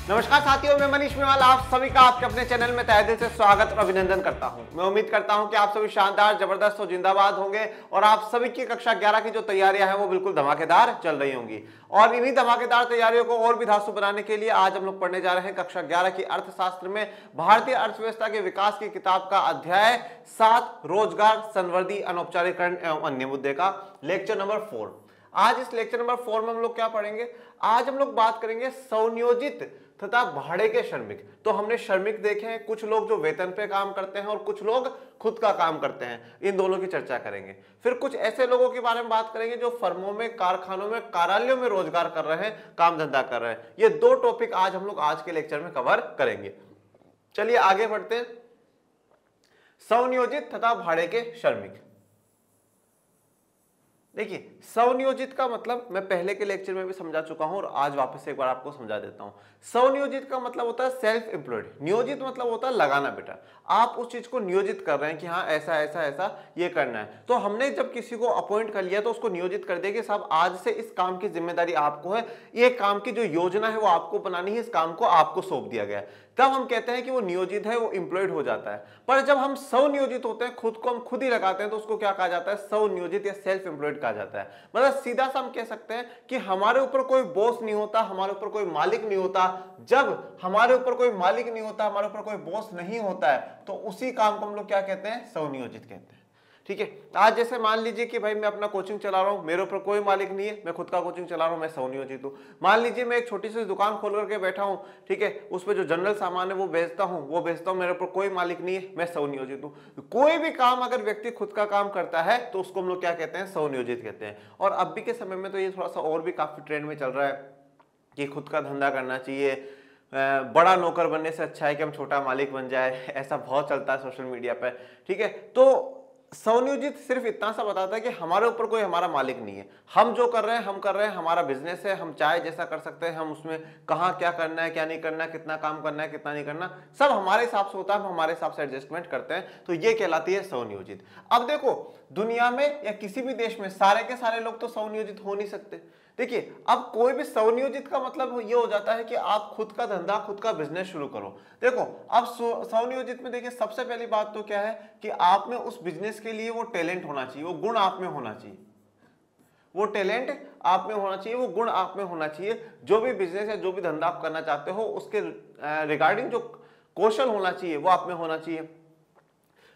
नमस्कार साथियों, मैं मनीष मेवाल आप सभी का आपके अपने चैनल में तहे दिल से स्वागत और अभिनंदन करता हूं। मैं उम्मीद करता हूं कि आप सभी शानदार, जबरदस्त और जिंदाबाद होंगे और आप सभी की कक्षा 11 की जो तैयारियां हैं वो बिल्कुल धमाकेदार चल रही होंगी। और इन्हीं धमाकेदार तैयारियों को और भी धांसू बनाने के लिए आज हम लोग पढ़ने जा रहे हैं कक्षा 11 की अर्थशास्त्र में भारतीय अर्थव्यवस्था के विकास की किताब का अध्याय 7 रोजगार, संवर्धी, अनौपचारिकरण एवं अन्य मुद्दे का लेक्चर नंबर 4। आज इस लेक्चर नंबर 4 में हम लोग क्या पढ़ेंगे? आज हम लोग बात करेंगे स्वनियोजित तथा भाड़े के श्रमिक। तो हमने श्रमिक देखे हैं, कुछ लोग जो वेतन पे काम करते हैं और कुछ लोग खुद का काम करते हैं, इन दोनों की चर्चा करेंगे। फिर कुछ ऐसे लोगों के बारे में बात करेंगे जो फर्मों में, कारखानों में, कार्यालयों में रोजगार कर रहे हैं, काम धंधा कर रहे हैं। ये दो टॉपिक आज हम लोग आज के लेक्चर में कवर करेंगे। चलिए आगे बढ़ते हैं। स्वनियोजित तथा भाड़े के श्रमिक। देखिए, स्वनियोजित का मतलब मैं पहले के लेक्चर में भी समझा चुका हूं और आज वापस एक बार आपको समझा देता हूं। स्वनियोजित का मतलब होता है सेल्फ एम्प्लॉयड, नियोजित मतलब होता है लगाना। बेटा आप उस चीज को नियोजित कर रहे हैं कि हाँ ऐसा ऐसा ऐसा ये करना है। तो हमने जब किसी को अपॉइंट कर लिया तो उसको नियोजित कर दिया कि साहब आज से इस काम की जिम्मेदारी आपको है, ये काम की जो योजना है वो आपको बनानी है, इस काम को आपको सौंप दिया गया है। तब हम कहते हैं कि वो नियोजित है, वो एम्प्लॉयड हो जाता है। पर जब हम स्वनियोजित होते हैं, खुद को हम खुद ही लगाते हैं, तो उसको क्या कहा जाता है? स्वनियोजित या सेल्फ एम्प्लॉयड कहा जाता है। मतलब सीधा सा हम कह सकते हैं कि हमारे ऊपर कोई बॉस नहीं होता, हमारे ऊपर कोई मालिक नहीं होता। जब हमारे ऊपर कोई मालिक नहीं होता, हमारे ऊपर कोई बॉस नहीं होता है, तो उसी काम को हम लोग क्या कहते हैं? स्वनियोजित कहते हैं। ठीक है, आज जैसे मान लीजिए कि भाई मैं अपना कोचिंग चला रहा हूं, मेरे ऊपर कोई मालिक नहीं है, मैं खुद का कोचिंग चला रहा हूं, मैं स्वनियोजित हूं। मान लीजिए मैं एक छोटी सी दुकान खोल करके बैठा हूं, ठीक है, उसमें जो जनरल सामान है वो बेचता हूं, मेरे ऊपर कोई मालिक नहीं है, मैं स्वनियोजित हूं। कोई भी काम अगर व्यक्ति खुद का काम करता है तो उसको हम लोग क्या कहते हैं? स्वनियोजित कहते हैं। और अभी के समय में तो ये थोड़ा सा और भी काफी ट्रेंड में चल रहा है कि खुद का धंधा करना चाहिए, बड़ा नौकर बनने से अच्छा है कि हम छोटा मालिक बन जाए, ऐसा बहुत चलता है सोशल मीडिया पे। ठीक है, तो स्वनियोजित सिर्फ इतना सा बताता है कि हमारे ऊपर कोई हमारा मालिक नहीं है, हम जो कर रहे हैं हम कर रहे हैं, हमारा बिजनेस है, हम चाहे जैसा कर सकते हैं, हम उसमें कहाँ क्या करना है क्या नहीं करना है, कितना काम करना है कितना नहीं करना, सब हमारे हिसाब से होता है, हम हमारे हिसाब से एडजस्टमेंट करते हैं। तो ये कहलाती है स्वनियोजित। अब देखो, दुनिया में या किसी भी देश में सारे के सारे लोग तो स्वनियोजित हो नहीं सकते। देखिए, अब कोई भी स्वनियोजित का मतलब ये हो जाता है कि आप खुद का धंधा, खुद का बिजनेस शुरू करो। देखो, अब स्वनियोजित में देखिए सबसे पहली बात तो क्या है कि आप में उस बिजनेस के लिए वो टैलेंट होना चाहिए, वो गुण आप में होना चाहिए, वो टैलेंट आप में होना चाहिए, वो गुण आप में होना चाहिए। जो भी बिजनेस या जो भी धंधा आप करना चाहते हो उसके रिगार्डिंग जो कौशल होना चाहिए वो आप में होना चाहिए।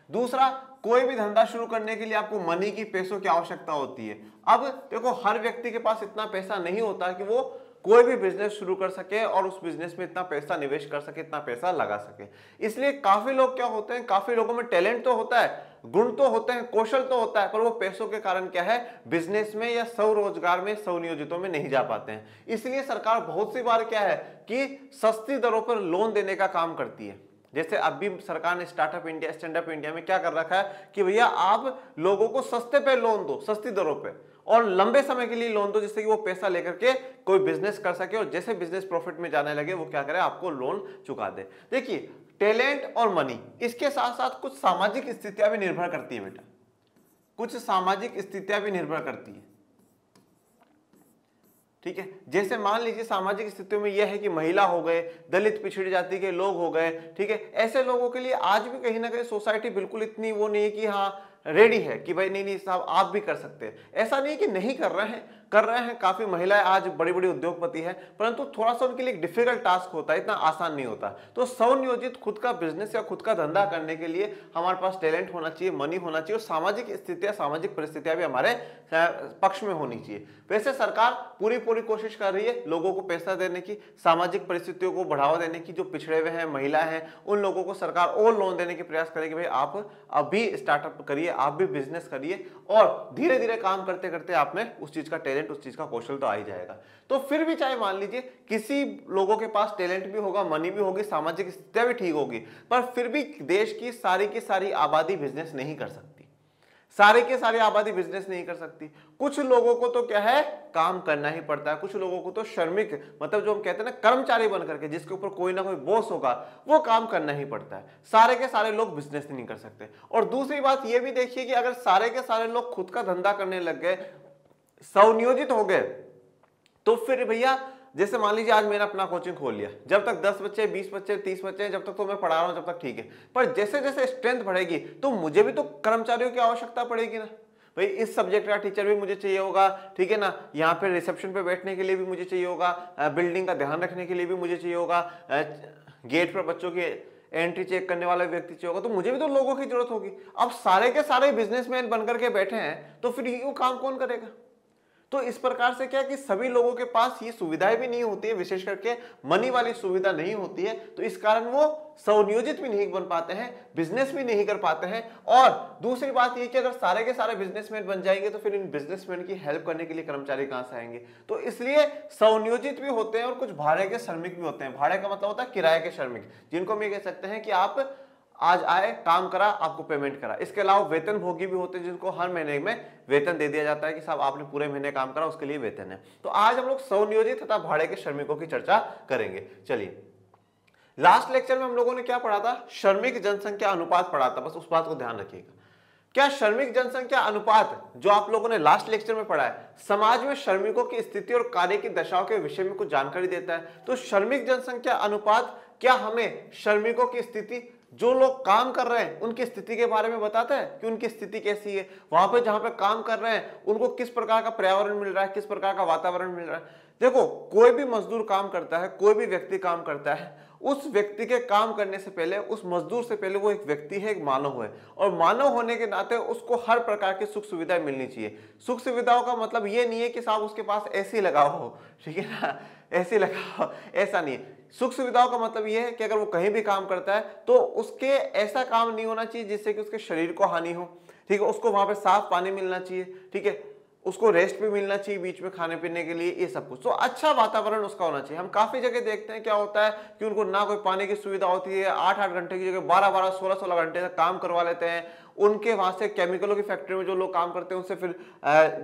दूसरा, कोई भी धंधा शुरू करने के लिए आपको मनी की, पैसों की आवश्यकता होती है। अब देखो, हर व्यक्ति के पास इतना पैसा नहीं होता कि वो कोई भी बिजनेस शुरू कर सके और उस बिजनेस में इतना पैसा निवेश कर सके, इतना पैसा लगा सके। इसलिए काफी लोग क्या होते हैं, काफी लोगों में टैलेंट तो होता है, गुण तो होते हैं, कौशल तो होता है, पर वो पैसों के कारण क्या है, बिजनेस में या स्वरोजगार में, स्वनियोजितों में नहीं जा पाते हैं। इसलिए सरकार बहुत सी बार क्या है कि सस्ती दरों पर लोन देने का काम करती है। जैसे अभी सरकार ने startup India, stand up India में क्या कर रखा है कि भैया आप लोगों को सस्ते पे लोन दो, सस्ती दरों पे, और लंबे समय के लिए लोन दो, जिससे कि वो पैसा लेकर के कोई बिजनेस कर सके और जैसे बिजनेस प्रॉफिट में जाने लगे वो क्या करे, आपको लोन चुका दे। देखिए, टैलेंट और मनी, इसके साथ साथ कुछ सामाजिक स्थितियां भी निर्भर करती है बेटा, कुछ सामाजिक स्थितियां भी निर्भर करती है। ठीक है, जैसे मान लीजिए सामाजिक स्थितियों में यह है कि महिला हो गए, दलित पिछड़ी जाति के लोग हो गए, ठीक है, ऐसे लोगों के लिए आज भी कहीं ना कहीं सोसाइटी बिल्कुल इतनी वो नहीं है कि हाँ रेडी है कि भाई नहीं नहीं साहब आप भी कर सकते हैं। ऐसा नहीं कि नहीं कर रहे हैं, कर रहे हैं, काफी महिलाएं आज बड़ी बड़ी उद्योगपति हैं, परंतु थोड़ा सा उनके लिए एक डिफिकल्ट टास्क होता है, इतना आसान नहीं होता। तो स्वनियोजित खुद का बिजनेस या खुद का धंधा करने के लिए हमारे पास टैलेंट होना चाहिए, मनी होना चाहिए, और सामाजिक स्थितियां, सामाजिक परिस्थितियां भी हमारे पक्ष में होनी चाहिए। वैसे सरकार पूरी पूरी कोशिश कर रही है लोगों को पैसा देने की, सामाजिक परिस्थितियों को बढ़ावा देने की, जो पिछड़े हुए हैं, महिला हैं, उन लोगों को सरकार और लोन देने के प्रयास करेगी। भाई आप अभी स्टार्टअप करिए, आप भी बिजनेस करिए, और धीरे धीरे काम करते करते आप में उस चीज का टैलेंट, उस चीज का कौशल तो आ ही जाएगा। तो फिर भी चाहे मान लीजिए किसी लोगों के पास टैलेंट भी होगा, मनी भी होगी, सामाजिक स्थितियां भी ठीक होगी, पर फिर भी देश की सारी आबादी बिजनेस नहीं कर सकती, सारे के सारे आबादी बिजनेस नहीं कर सकती। कुछ लोगों को तो क्या है, काम करना ही पड़ता है। कुछ लोगों को तो श्रमिक, मतलब जो हम कहते हैं ना कर्मचारी बन करके, जिसके ऊपर कोई ना कोई बॉस होगा, वो काम करना ही पड़ता है। सारे के सारे लोग बिजनेस नहीं कर सकते। और दूसरी बात ये भी देखिए कि अगर सारे के सारे लोग खुद का धंधा करने लग गए, स्वनियोजित हो गए, तो फिर भैया जैसे मान लीजिए आज मैंने अपना कोचिंग खोल लिया, जब तक 10 बच्चे 20 बच्चे 30 बच्चे जब तक तो मैं पढ़ा रहा हूं जब तक ठीक है, पर जैसे जैसे स्ट्रेंथ बढ़ेगी तो मुझे भी तो कर्मचारियों की आवश्यकता पड़ेगी ना। भाई इस सब्जेक्ट का टीचर भी मुझे चाहिए होगा, ठीक है ना, यहाँ पे रिसेप्शन पे बैठने के लिए भी मुझे चाहिए होगा, बिल्डिंग का ध्यान रखने के लिए भी मुझे चाहिए होगा, गेट पर बच्चों की एंट्री चेक करने वाला व्यक्ति चाहिए होगा, तो मुझे भी तो लोगों की जरूरत होगी। अब सारे के सारे बिजनेसमैन बनकर के बैठे हैं तो फिर ये काम कौन करेगा। तो इस प्रकार से क्या कि सभी लोगों के पास ये सुविधाएं भी नहीं होती है, विशेष करके मनी वाली सुविधा नहीं होती है, तो इस कारण वो स्वनियोजित भी नहीं बन पाते हैं, बिजनेस भी नहीं कर पाते हैं। और दूसरी बात ये कि अगर सारे के सारे बिजनेसमैन बन जाएंगे तो फिर इन बिजनेसमैन की हेल्प करने के लिए कर्मचारी कहां से आएंगे। तो इसलिए स्वनियोजित भी होते हैं और कुछ भाड़े के श्रमिक भी होते हैं। भाड़े का मतलब होता है किराए के श्रमिक, जिनको हम ये कह सकते हैं कि आप आज आए, काम करा, आपको पेमेंट करा। इसके अलावा वेतन भोगी भी होते हैं, जिनको हर महीने में वेतन दे दिया जाता है कि साहब आपने पूरे महीने काम करा, उसके लिए वेतन है। तो आज हम लोग स्वनियोजित तथा भाड़े के श्रमिकों की चर्चा करेंगे। चलिए, लास्ट लेक्चर में हम लोगों ने क्या पढ़ा था, श्रमिक जनसंख्या अनुपात पढ़ा था, बस उस बात को ध्यान रखिएगा। क्या श्रमिक जनसंख्या अनुपात जो आप लोगों ने लास्ट लेक्चर में पढ़ा है, समाज में श्रमिकों की स्थिति और कार्य की दशाओं के विषय में कुछ जानकारी देता है। तो श्रमिक जनसंख्या अनुपात क्या हमें श्रमिकों की स्थिति, जो लोग काम कर रहे हैं उनकी स्थिति के बारे में बताता है कि उनकी स्थिति कैसी है, वहां पे जहां पे काम कर रहे हैं उनको किस प्रकार का पर्यावरण मिल रहा है, किस प्रकार का वातावरण मिल रहा है। देखो, कोई भी मजदूर काम करता है, कोई भी व्यक्ति काम करता है, उस व्यक्ति के काम करने से पहले, उस मजदूर से पहले वो एक व्यक्ति है, एक मानव है, और मानव होने के नाते उसको हर प्रकार की सुख सुविधाएं मिलनी चाहिए। सुख सुविधाओं का मतलब ये नहीं है कि साहब उसके पास एसी लगा हो, ठीक है ना, एसी लगा हो, ऐसा नहीं है। सुख सुविधाओं का मतलब यह है कि अगर वो कहीं भी काम करता है तो उसके ऐसा काम नहीं होना चाहिए जिससे कि उसके शरीर को हानि हो, ठीक है, उसको वहां पे साफ पानी मिलना चाहिए, ठीक है, उसको रेस्ट भी मिलना चाहिए बीच में खाने पीने के लिए, ये सब कुछ। तो अच्छा वातावरण उसका होना चाहिए। हम काफी जगह देखते हैं क्या होता है कि उनको ना कोई पानी की सुविधा होती है, 8-8 घंटे की जगह 12-12 16-16 घंटे तक काम करवा लेते हैं। उनके वहां से केमिकलों की फैक्ट्री में जो लोग काम करते हैं उनसे फिर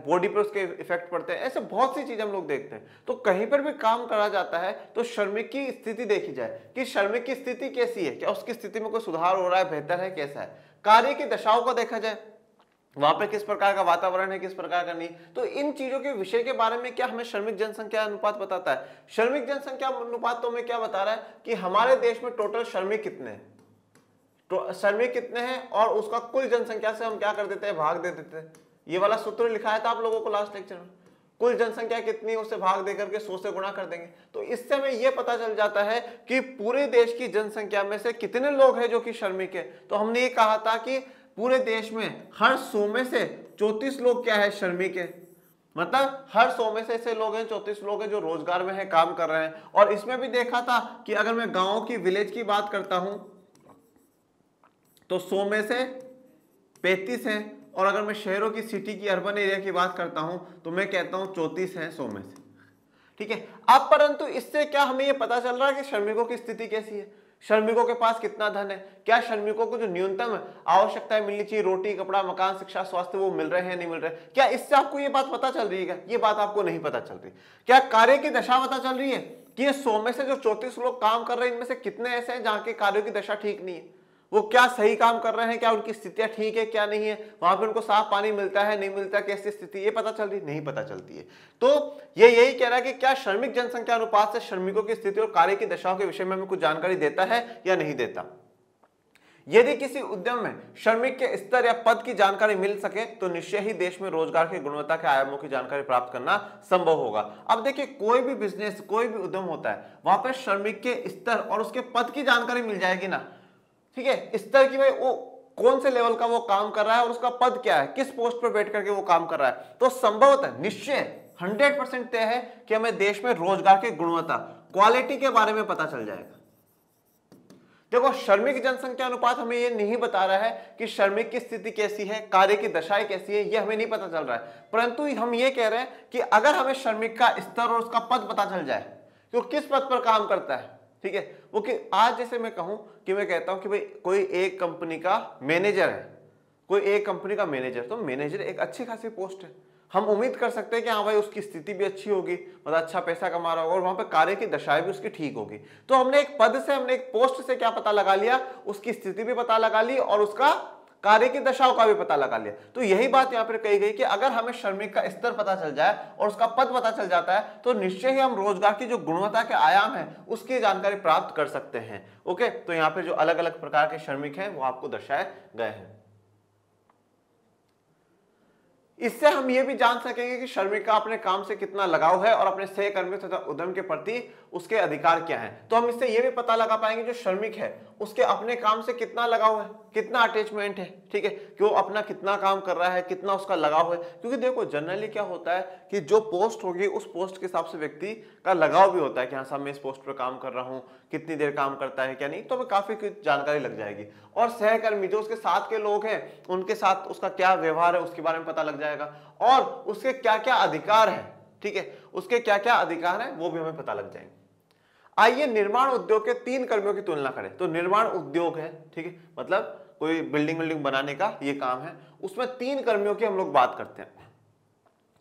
बॉडी पर उसके इफेक्ट पड़ते हैं। ऐसे बहुत सी चीजें हम लोग देखते हैं। तो कहीं पर भी काम करा जाता है तो श्रमिक की स्थिति देखी जाए कि श्रमिक की स्थिति कैसी है, क्या उसकी स्थिति में कोई सुधार हो रहा है, बेहतर है, कैसा है। कार्य की दशाओं को देखा जाए, वहां पे किस प्रकार का वातावरण है, किस प्रकार का नहीं। तो इन चीजों के विषय के बारे में क्या हमें श्रमिक जनसंख्या अनुपात बताता है। श्रमिक जनसंख्या अनुपात तो हमें क्या बता रहा है कि हमारे देश में टोटल श्रमिक कितने हैं, तो श्रमिक कितने हैं, और उसका कुल जनसंख्या से हम क्या कर देते हैं, भाग दे देते हैं। ये वाला सूत्र लिखाया था आप लोगों को लास्ट लेक्चर में, कुल जनसंख्या कितनी है उससे भाग देकर के 100 से गुणा कर देंगे। तो इससे हमें यह पता चल जाता है कि पूरे देश की जनसंख्या में से कितने लोग हैं जो कि श्रमिक है। तो हमने ये कहा था कि पूरे देश में हर 100 में से 34 लोग क्या है, श्रमिक है। मतलब हर 100 में से ऐसे लोग हैं, 34 लोग हैं जो रोजगार में है, काम कर रहे हैं। और इसमें भी देखा था कि अगर मैं गांव की, विलेज की बात करता हूं तो 100 में से 35 हैं, और अगर मैं शहरों की, सिटी की, अर्बन एरिया की बात करता हूं तो मैं कहता हूं 34 हैं 100 में से, ठीक है। अब परंतु इससे क्या हमें यह पता चल रहा है कि श्रमिकों की स्थिति कैसी है, श्रमिकों के पास कितना धन है, क्या श्रमिकों को जो न्यूनतम आवश्यकताएं मिलनी चाहिए, रोटी, कपड़ा, मकान, शिक्षा, स्वास्थ्य, वो मिल रहे हैं, नहीं मिल रहे, क्या इससे आपको ये बात पता चल रही है? ये बात आपको नहीं पता चल रही। क्या कार्य की दशा पता चल रही है कि ये 100 में से जो 34 लोग काम कर रहे हैं इनमें से कितने ऐसे हैं जहां के कार्यों की दशा ठीक नहीं है, वो क्या सही काम कर रहे हैं, क्या उनकी स्थितियां ठीक है, क्या नहीं है, वहां पे उनको साफ पानी मिलता है, नहीं मिलता, कैसी स्थिति, ये पता चल रही, नहीं पता चलती है। तो ये यही कह रहा है कि क्या श्रमिक जनसंख्या अनुपात से श्रमिकों की स्थिति और कार्य की दशाओं के विषय में हमें कुछ जानकारी देता है या नहीं देता। यदि किसी उद्यम में श्रमिक के स्तर या पद की जानकारी मिल सके तो निश्चय ही देश में रोजगार की गुणवत्ता के आयामों की जानकारी प्राप्त करना संभव होगा। अब देखिए, कोई भी बिजनेस, कोई भी उद्यम होता है, वहां पर श्रमिक के स्तर और उसके पद की जानकारी मिल जाएगी ना, ठीक है। स्तर की, भाई वो कौन से लेवल का वो काम कर रहा है और उसका पद क्या है, किस पोस्ट पर बैठ करके वो काम कर रहा है, तो संभवतः निश्चय 100% तय है कि हमें देश में रोजगार की गुणवत्ता, क्वालिटी के बारे में पता चल जाएगा। देखो, श्रमिक जनसंख्या अनुपात हमें ये नहीं बता रहा है कि श्रमिक की स्थिति कैसी है, कार्य की दशाएं कैसी है, ये हमें नहीं पता चल रहा है, परंतु हम ये कह रहे हैं कि अगर हमें श्रमिक का स्तर और उसका पद पता चल जाए कि वो किस पद पर काम करता है, ठीक है, वो कि आज जैसे मैं कहूं कि मैं कहता हूं कि भाई कोई एक कंपनी का मैनेजर है, कोई एक कंपनी का मैनेजर, तो मैनेजर एक अच्छी खासी पोस्ट है, हम उम्मीद कर सकते हैं कि हाँ भाई उसकी स्थिति भी अच्छी होगी, मतलब अच्छा पैसा कमा रहा होगा और वहां पे कार्य की दशाएं भी उसकी ठीक होगी। तो हमने एक पद से, हमने एक पोस्ट से क्या पता लगा लिया, उसकी स्थिति भी पता लगा ली और उसका कार्य की दशाओं का भी पता लगा लिया। तो यही बात यहाँ पर कही गई कि अगर हमें श्रमिक का स्तर पता चल जाए और उसका पद पता चल जाता है तो निश्चय ही हम रोजगार की जो गुणवत्ता के आयाम है उसकी जानकारी प्राप्त कर सकते हैं। ओके, तो यहाँ पे जो अलग अलग प्रकार के श्रमिक हैं वो आपको दर्शाए गए हैं। इससे हम ये भी जान सकेंगे कि श्रमिक का अपने काम से कितना लगाव है और अपने सहकर्मियों तथा उद्यम के प्रति उसके अधिकार क्या हैं। तो हम इससे ये भी पता लगा पाएंगे जो श्रमिक है उसके अपने काम से कितना लगाव है, कितना अटैचमेंट है, ठीक है, कि वो अपना कितना काम कर रहा है, कितना उसका लगाव है। क्योंकि देखो जनरली क्या होता है कि जो पोस्ट होगी उस पोस्ट के हिसाब से व्यक्ति का लगाव भी होता है कि हाँ साहब मैं इस पोस्ट पर काम कर रहा हूँ, कितनी देर काम करता है क्या नहीं, तो हमें काफी कुछ जानकारी लग जाएगी। और सहकर्मी जो उसके साथ के लोग हैं उनके साथ उसका क्या व्यवहार है उसके बारे में पता लग जाएगा और उसके क्या क्या अधिकार है, ठीक है, उसके क्या क्या अधिकार है वो भी हमें पता लग जाएंगे। आइए निर्माण उद्योग के 3 कर्मियों की तुलना करें। तो निर्माण उद्योग है, ठीक है, मतलब कोई बिल्डिंग बनाने का ये काम है, उसमें 3 कर्मियों की हम लोग बात करते हैं।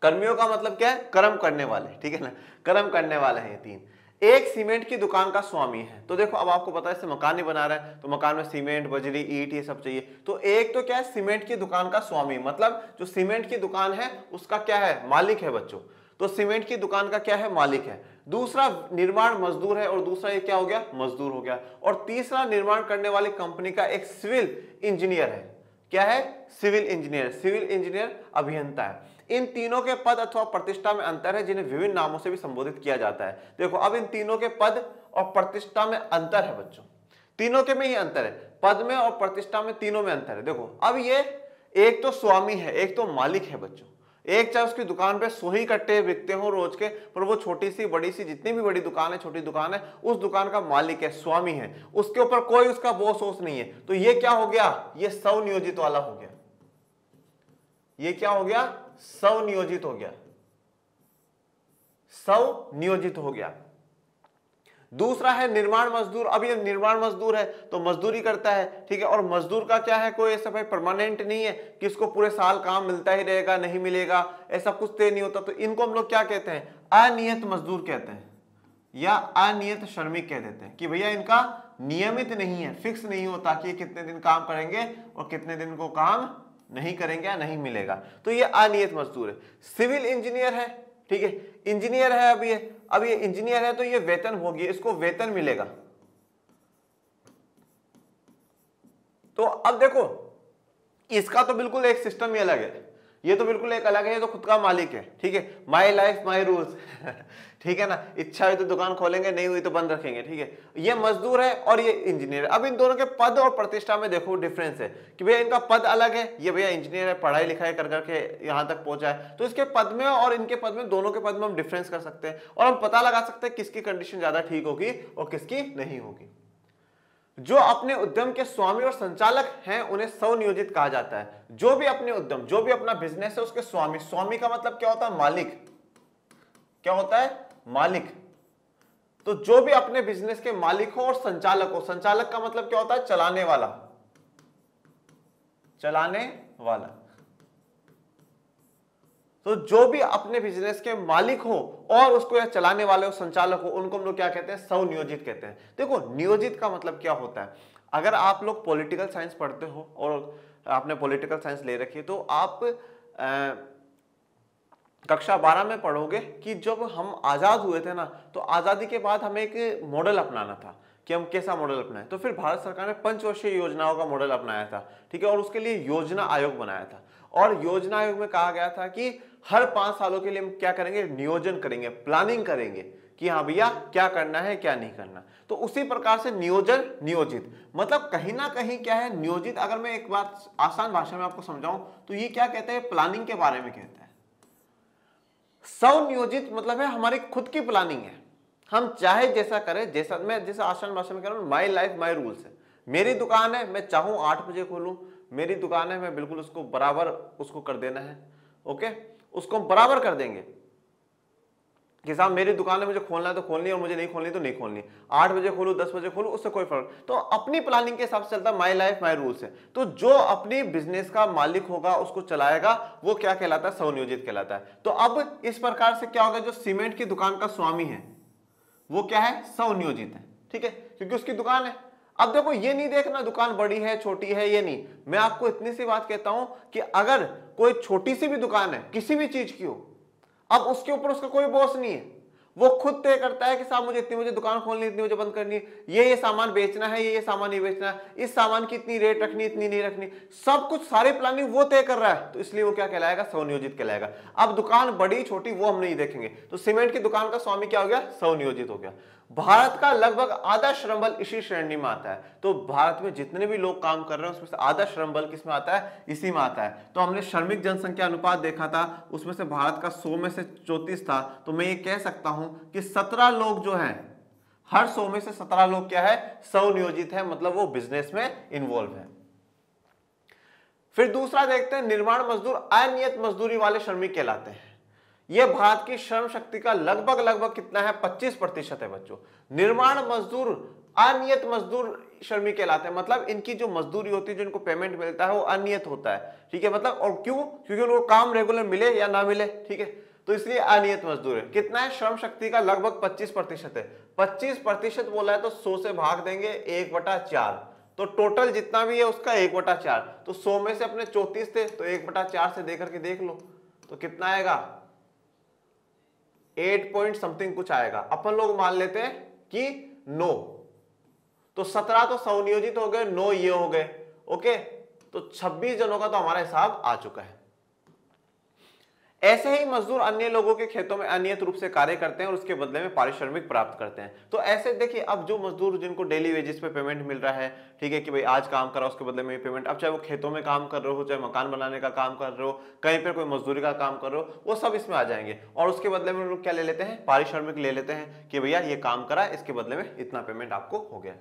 कर्मियों का मतलब क्या है, कर्म करने वाले, ठीक है ना, कर्म करने वाले हैं ये 3। एक सीमेंट की दुकान का स्वामी है। तो देखो अब आपको पता है इससे मकान ही बना रहा है तो मकान में सीमेंट, बजरी, ईंट ये सब चाहिए। तो एक तो क्या है सीमेंट की दुकान का स्वामी, मतलब जो सीमेंट की दुकान है उसका क्या है, मालिक है बच्चों। तो सीमेंट की दुकान का क्या है, मालिक है। दूसरा निर्माण मजदूर है और दूसरा ये क्या हो गया, मजदूर हो गया। और तीसरा निर्माण करने वाली कंपनी का एक सिविल इंजीनियर है। क्या है, सिविल इंजीनियर, सिविल इंजीनियर अभियंता है। इन तीनों के पद अथवा प्रतिष्ठा में अंतर है जिन्हें विभिन्न नामों से भी संबोधित किया जाता है। देखो अब इन तीनों के पद और प्रतिष्ठा में अंतर है बच्चों, तीनों के में ही अंतर है, पद में और प्रतिष्ठा में, तीनों में अंतर है। देखो अब ये एक तो स्वामी है, एक तो मालिक है बच्चों। एक चाहे उसकी दुकान पे 100 ही कट्टे बिकते हो रोज के, पर वो छोटी सी बड़ी सी जितनी भी बड़ी दुकान है, छोटी दुकान है, उस दुकान का मालिक है, स्वामी है, उसके ऊपर कोई उसका बॉस वोस नहीं है। तो ये क्या हो गया, ये स्वनियोजित वाला हो गया। ये क्या हो गया, स्वनियोजित हो गया, स्वनियोजित हो गया। दूसरा है निर्माण मजदूर। अब ये निर्माण मजदूर है तो मजदूरी करता है, ठीक है, और मजदूर का क्या है, कोई ऐसा भाई परमानेंट नहीं है कि इसको पूरे साल काम मिलता ही रहेगा, नहीं मिलेगा, ऐसा कुछ तय नहीं होता। तो इनको हम लोग क्या कहते हैं, अनियत मजदूर कहते हैं या अनियत श्रमिक कह देते हैं कि भैया इनका नियमित नहीं है, फिक्स नहीं होता कि कितने दिन काम करेंगे और कितने दिन को काम नहीं करेंगे या नहीं मिलेगा। तो ये अनियत मजदूर है। सिविल इंजीनियर है, ठीक है, इंजीनियर है, अब ये इंजीनियर है तो ये वेतन होगी, इसको वेतन मिलेगा। तो अब देखो इसका तो बिल्कुल एक सिस्टम ही अलग है, ये तो बिल्कुल एक अलग है, ये तो खुद का मालिक है, ठीक है, माई लाइफ माई रूल्स ठीक है ना, इच्छा हुई तो दुकान खोलेंगे, नहीं हुई तो बंद रखेंगे, ठीक है। ये मजदूर है और ये इंजीनियर है। अब इन दोनों के पद और प्रतिष्ठा में देखो डिफरेंस है कि भैया इनका पद अलग है, ये भैया इंजीनियर है, पढ़ाई लिखाई कर करके यहां तक पहुंचा है, तो इसके पद में और इनके पद में, दोनों के पद में हम डिफरेंस कर सकते हैं और हम पता लगा सकते हैं किसकी कंडीशन ज्यादा ठीक होगी और किसकी नहीं होगी। जो अपने उद्यम के स्वामी और संचालक हैं उन्हें स्वनियोजित कहा जाता है। जो भी अपने उद्यम, जो भी अपना बिजनेस है उसके स्वामी, स्वामी का मतलब क्या होता है, मालिक। क्या होता है, मालिक। तो जो भी अपने बिजनेस के मालिक हो और संचालक हो, संचालक का मतलब क्या होता है, चलाने वाला, चलाने वाला। तो जो भी अपने बिजनेस के मालिक हो और उसको या चलाने वाले हो, संचालक हो, उनको हम लोग क्या कहते हैं, स्वनियोजित कहते हैं। देखो नियोजित का मतलब क्या होता है, अगर आप लोग पॉलिटिकल साइंस पढ़ते हो और आपने पॉलिटिकल साइंस ले रखी है तो आप कक्षा 12 में पढ़ोगे कि जब हम आजाद हुए थे ना, तो आजादी के बाद हमें एक मॉडल अपनाना था कि हम कैसा मॉडल अपनाएं। तो फिर भारत सरकार ने पंचवर्षीय योजनाओं का मॉडल अपनाया था, ठीक है, और उसके लिए योजना आयोग बनाया था। और योजना आयोग में कहा गया था कि हर 5 सालों के लिए हम क्या करेंगे, नियोजन करेंगे, प्लानिंग करेंगे कि हाँ भैया क्या करना है क्या नहीं करना। तो उसी प्रकार से नियोजन, नियोजित मतलब कहीं ना कहीं क्या है, नियोजित अगर मैं एक बात आसान भाषा में आपको समझाऊं तो ये क्या कहते हैं, प्लानिंग के बारे में कहते हैं। स्वनियोजित मतलब है हमारी खुद की प्लानिंग है, हम चाहे जैसा करें, जैसा मैं जैसा आसान भाषा में कह रहा हूं, माई लाइफ माई रूल्स है। मेरी दुकान है, मैं चाहूं 8 बजे खोलूं, मेरी दुकान है, मैं बिल्कुल उसको बराबर उसको कर देना है, ओके, उसको हम बराबर कर देंगे कि साहब मेरी दुकान है, मुझे खोलना है तो खोलनी, और मुझे नहीं खोलनी तो नहीं खोलनी, 8 बजे खोलूं 10 बजे खोलूं, उससे कोई फर्क। तो अपनी प्लानिंग के हिसाब से चलता है, माई लाइफ माई रूल्स है। तो जो अपनी बिजनेस का मालिक होगा, उसको चलाएगा, वो क्या कहलाता है, स्वनियोजित कहलाता है। तो अब इस प्रकार से क्या होगा, जो सीमेंट की दुकान का स्वामी है वो क्या है, स्वनियोजित है, ठीक है, क्योंकि उसकी दुकान है। अब देखो ये नहीं देखना दुकान बड़ी है छोटी है, ये नहीं, मैं आपको इतनी सी बात कहता हूं कि अगर कोई छोटी सी भी दुकान है किसी भी चीज की हो, अब उसके ऊपर उसका कोई बॉस नहीं है, वो खुद तय करता है कि साहब मुझे इतनी मुझे दुकान खोलनी, इतनी मुझे बंद करनी है, ये सामान बेचना है, ये सामान नहीं बेचना है, इस सामान की इतनी रेट रखनी, इतनी नहीं रखनी, सब कुछ सारी प्लानिंग वो तय कर रहा है, तो इसलिए वो क्या कहलाएगा, स्वनियोजित कहलाएगा। अब दुकान बड़ी छोटी वो हम नहीं देखेंगे, तो सीमेंट की दुकान का स्वामी क्या हो गया, स्वनियोजित हो गया। भारत का लगभग आधा श्रम बल इसी श्रेणी में आता है। तो भारत में जितने भी लोग काम कर रहे हैं उसमें से आधा श्रम बल किसमें आता है, इसी में आता है। तो हमने श्रमिक जनसंख्या अनुपात देखा था, उसमें से भारत का 100 में से 34 था, तो मैं ये कह सकता हूं कि 17 लोग जो हैं, हर 100 में से 17 लोग क्या है, स्वनियोजित है, मतलब वो बिजनेस में इन्वॉल्व है। फिर दूसरा देखते हैं, निर्माण मजदूर अनियत मजदूरी वाले श्रमिक कहलाते हैं। यह भारत की श्रम शक्ति का लगभग कितना है, 25% है बच्चों। निर्माण मजदूर अनियत मजदूर श्रमिक कहलाते हैं, मतलब इनकी जो मजदूरी होती है, जो इनको पेमेंट मिलता है वो अनियत होता है, ठीक है, मतलब और क्यों, क्योंकि उनको काम रेगुलर मिले या ना मिले, ठीक है, तो इसलिए अनियत मजदूर है। कितना है, श्रम शक्ति का लगभग 25% है। 25% बोला है तो 100 से भाग देंगे 1/4, तो टोटल जितना भी है उसका 1/4, तो 100 में से अपने 34 थे, तो 1/4 से देकर के देख लो तो कितना आएगा, 8 पॉइंट समथिंग कुछ आएगा। अपन लोग मान लेते हैं कि 9, तो 17 तो स्वनियोजित हो गए, 9 ये हो गए, ओके, तो 26 जनों का तो हमारा हिसाब आ चुका है। ऐसे ही मजदूर अन्य लोगों के खेतों में अनियत रूप से कार्य करते हैं और उसके बदले में पारिश्रमिक प्राप्त करते हैं। तो ऐसे देखिए, अब जो मजदूर जिनको डेली वेजेस पे पेमेंट मिल रहा है, ठीक है, कि भाई आज काम करा उसके बदले में पेमेंट, अब चाहे वो खेतों में काम कर रहे हो, चाहे मकान बनाने का काम कर रहे हो, कहीं पर कोई मजदूरी का काम कर रहे हो, वो सब इसमें आ जाएंगे। और उसके बदले में लोग क्या ले लेते हैं, पारिश्रमिक ले लेते हैं कि भैया ये काम करा, इसके बदले में इतना पेमेंट आपको हो गया।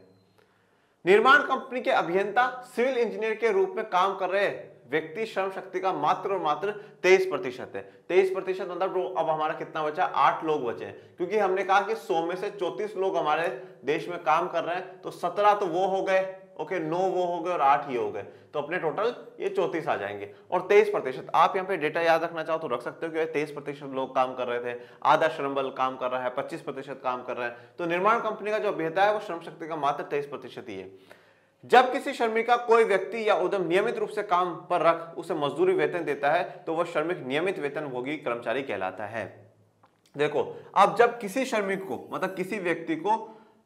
निर्माण कंपनी के अभियंता सिविल इंजीनियर के रूप में काम कर रहे व्यक्ति श्रम शक्ति का मात्र और मात्र 23% है। 23% मतलब अब हमारा कितना बचा, 8 लोग बचे हैं, क्योंकि हमने कहा कि 100 में से 34 लोग हमारे देश में काम कर रहे हैं, तो 17 तो वो हो गए, ओके, 9 वो हो गए और 8 ये हो गए, तो अपने टोटल ये 34 आ जाएंगे। और 23%, आप यहाँ पे डेटा याद रखना चाहो तो रख सकते हो कि 23% लोग काम कर रहे थे, आधा श्रम बल काम कर रहा है, 25% काम कर रहा है। तो निर्माण कंपनी का जो अभियंता है वो श्रम शक्ति का मात्र 23% ही है। जब किसी श्रमिक का कोई व्यक्ति या उद्यम नियमित रूप से काम पर रख उसे मजदूरी वेतन देता है तो वह श्रमिक नियमित वेतन भोगी कर्मचारी कहलाता है। देखो, अब जब किसी श्रमिक को, मतलब किसी व्यक्ति को,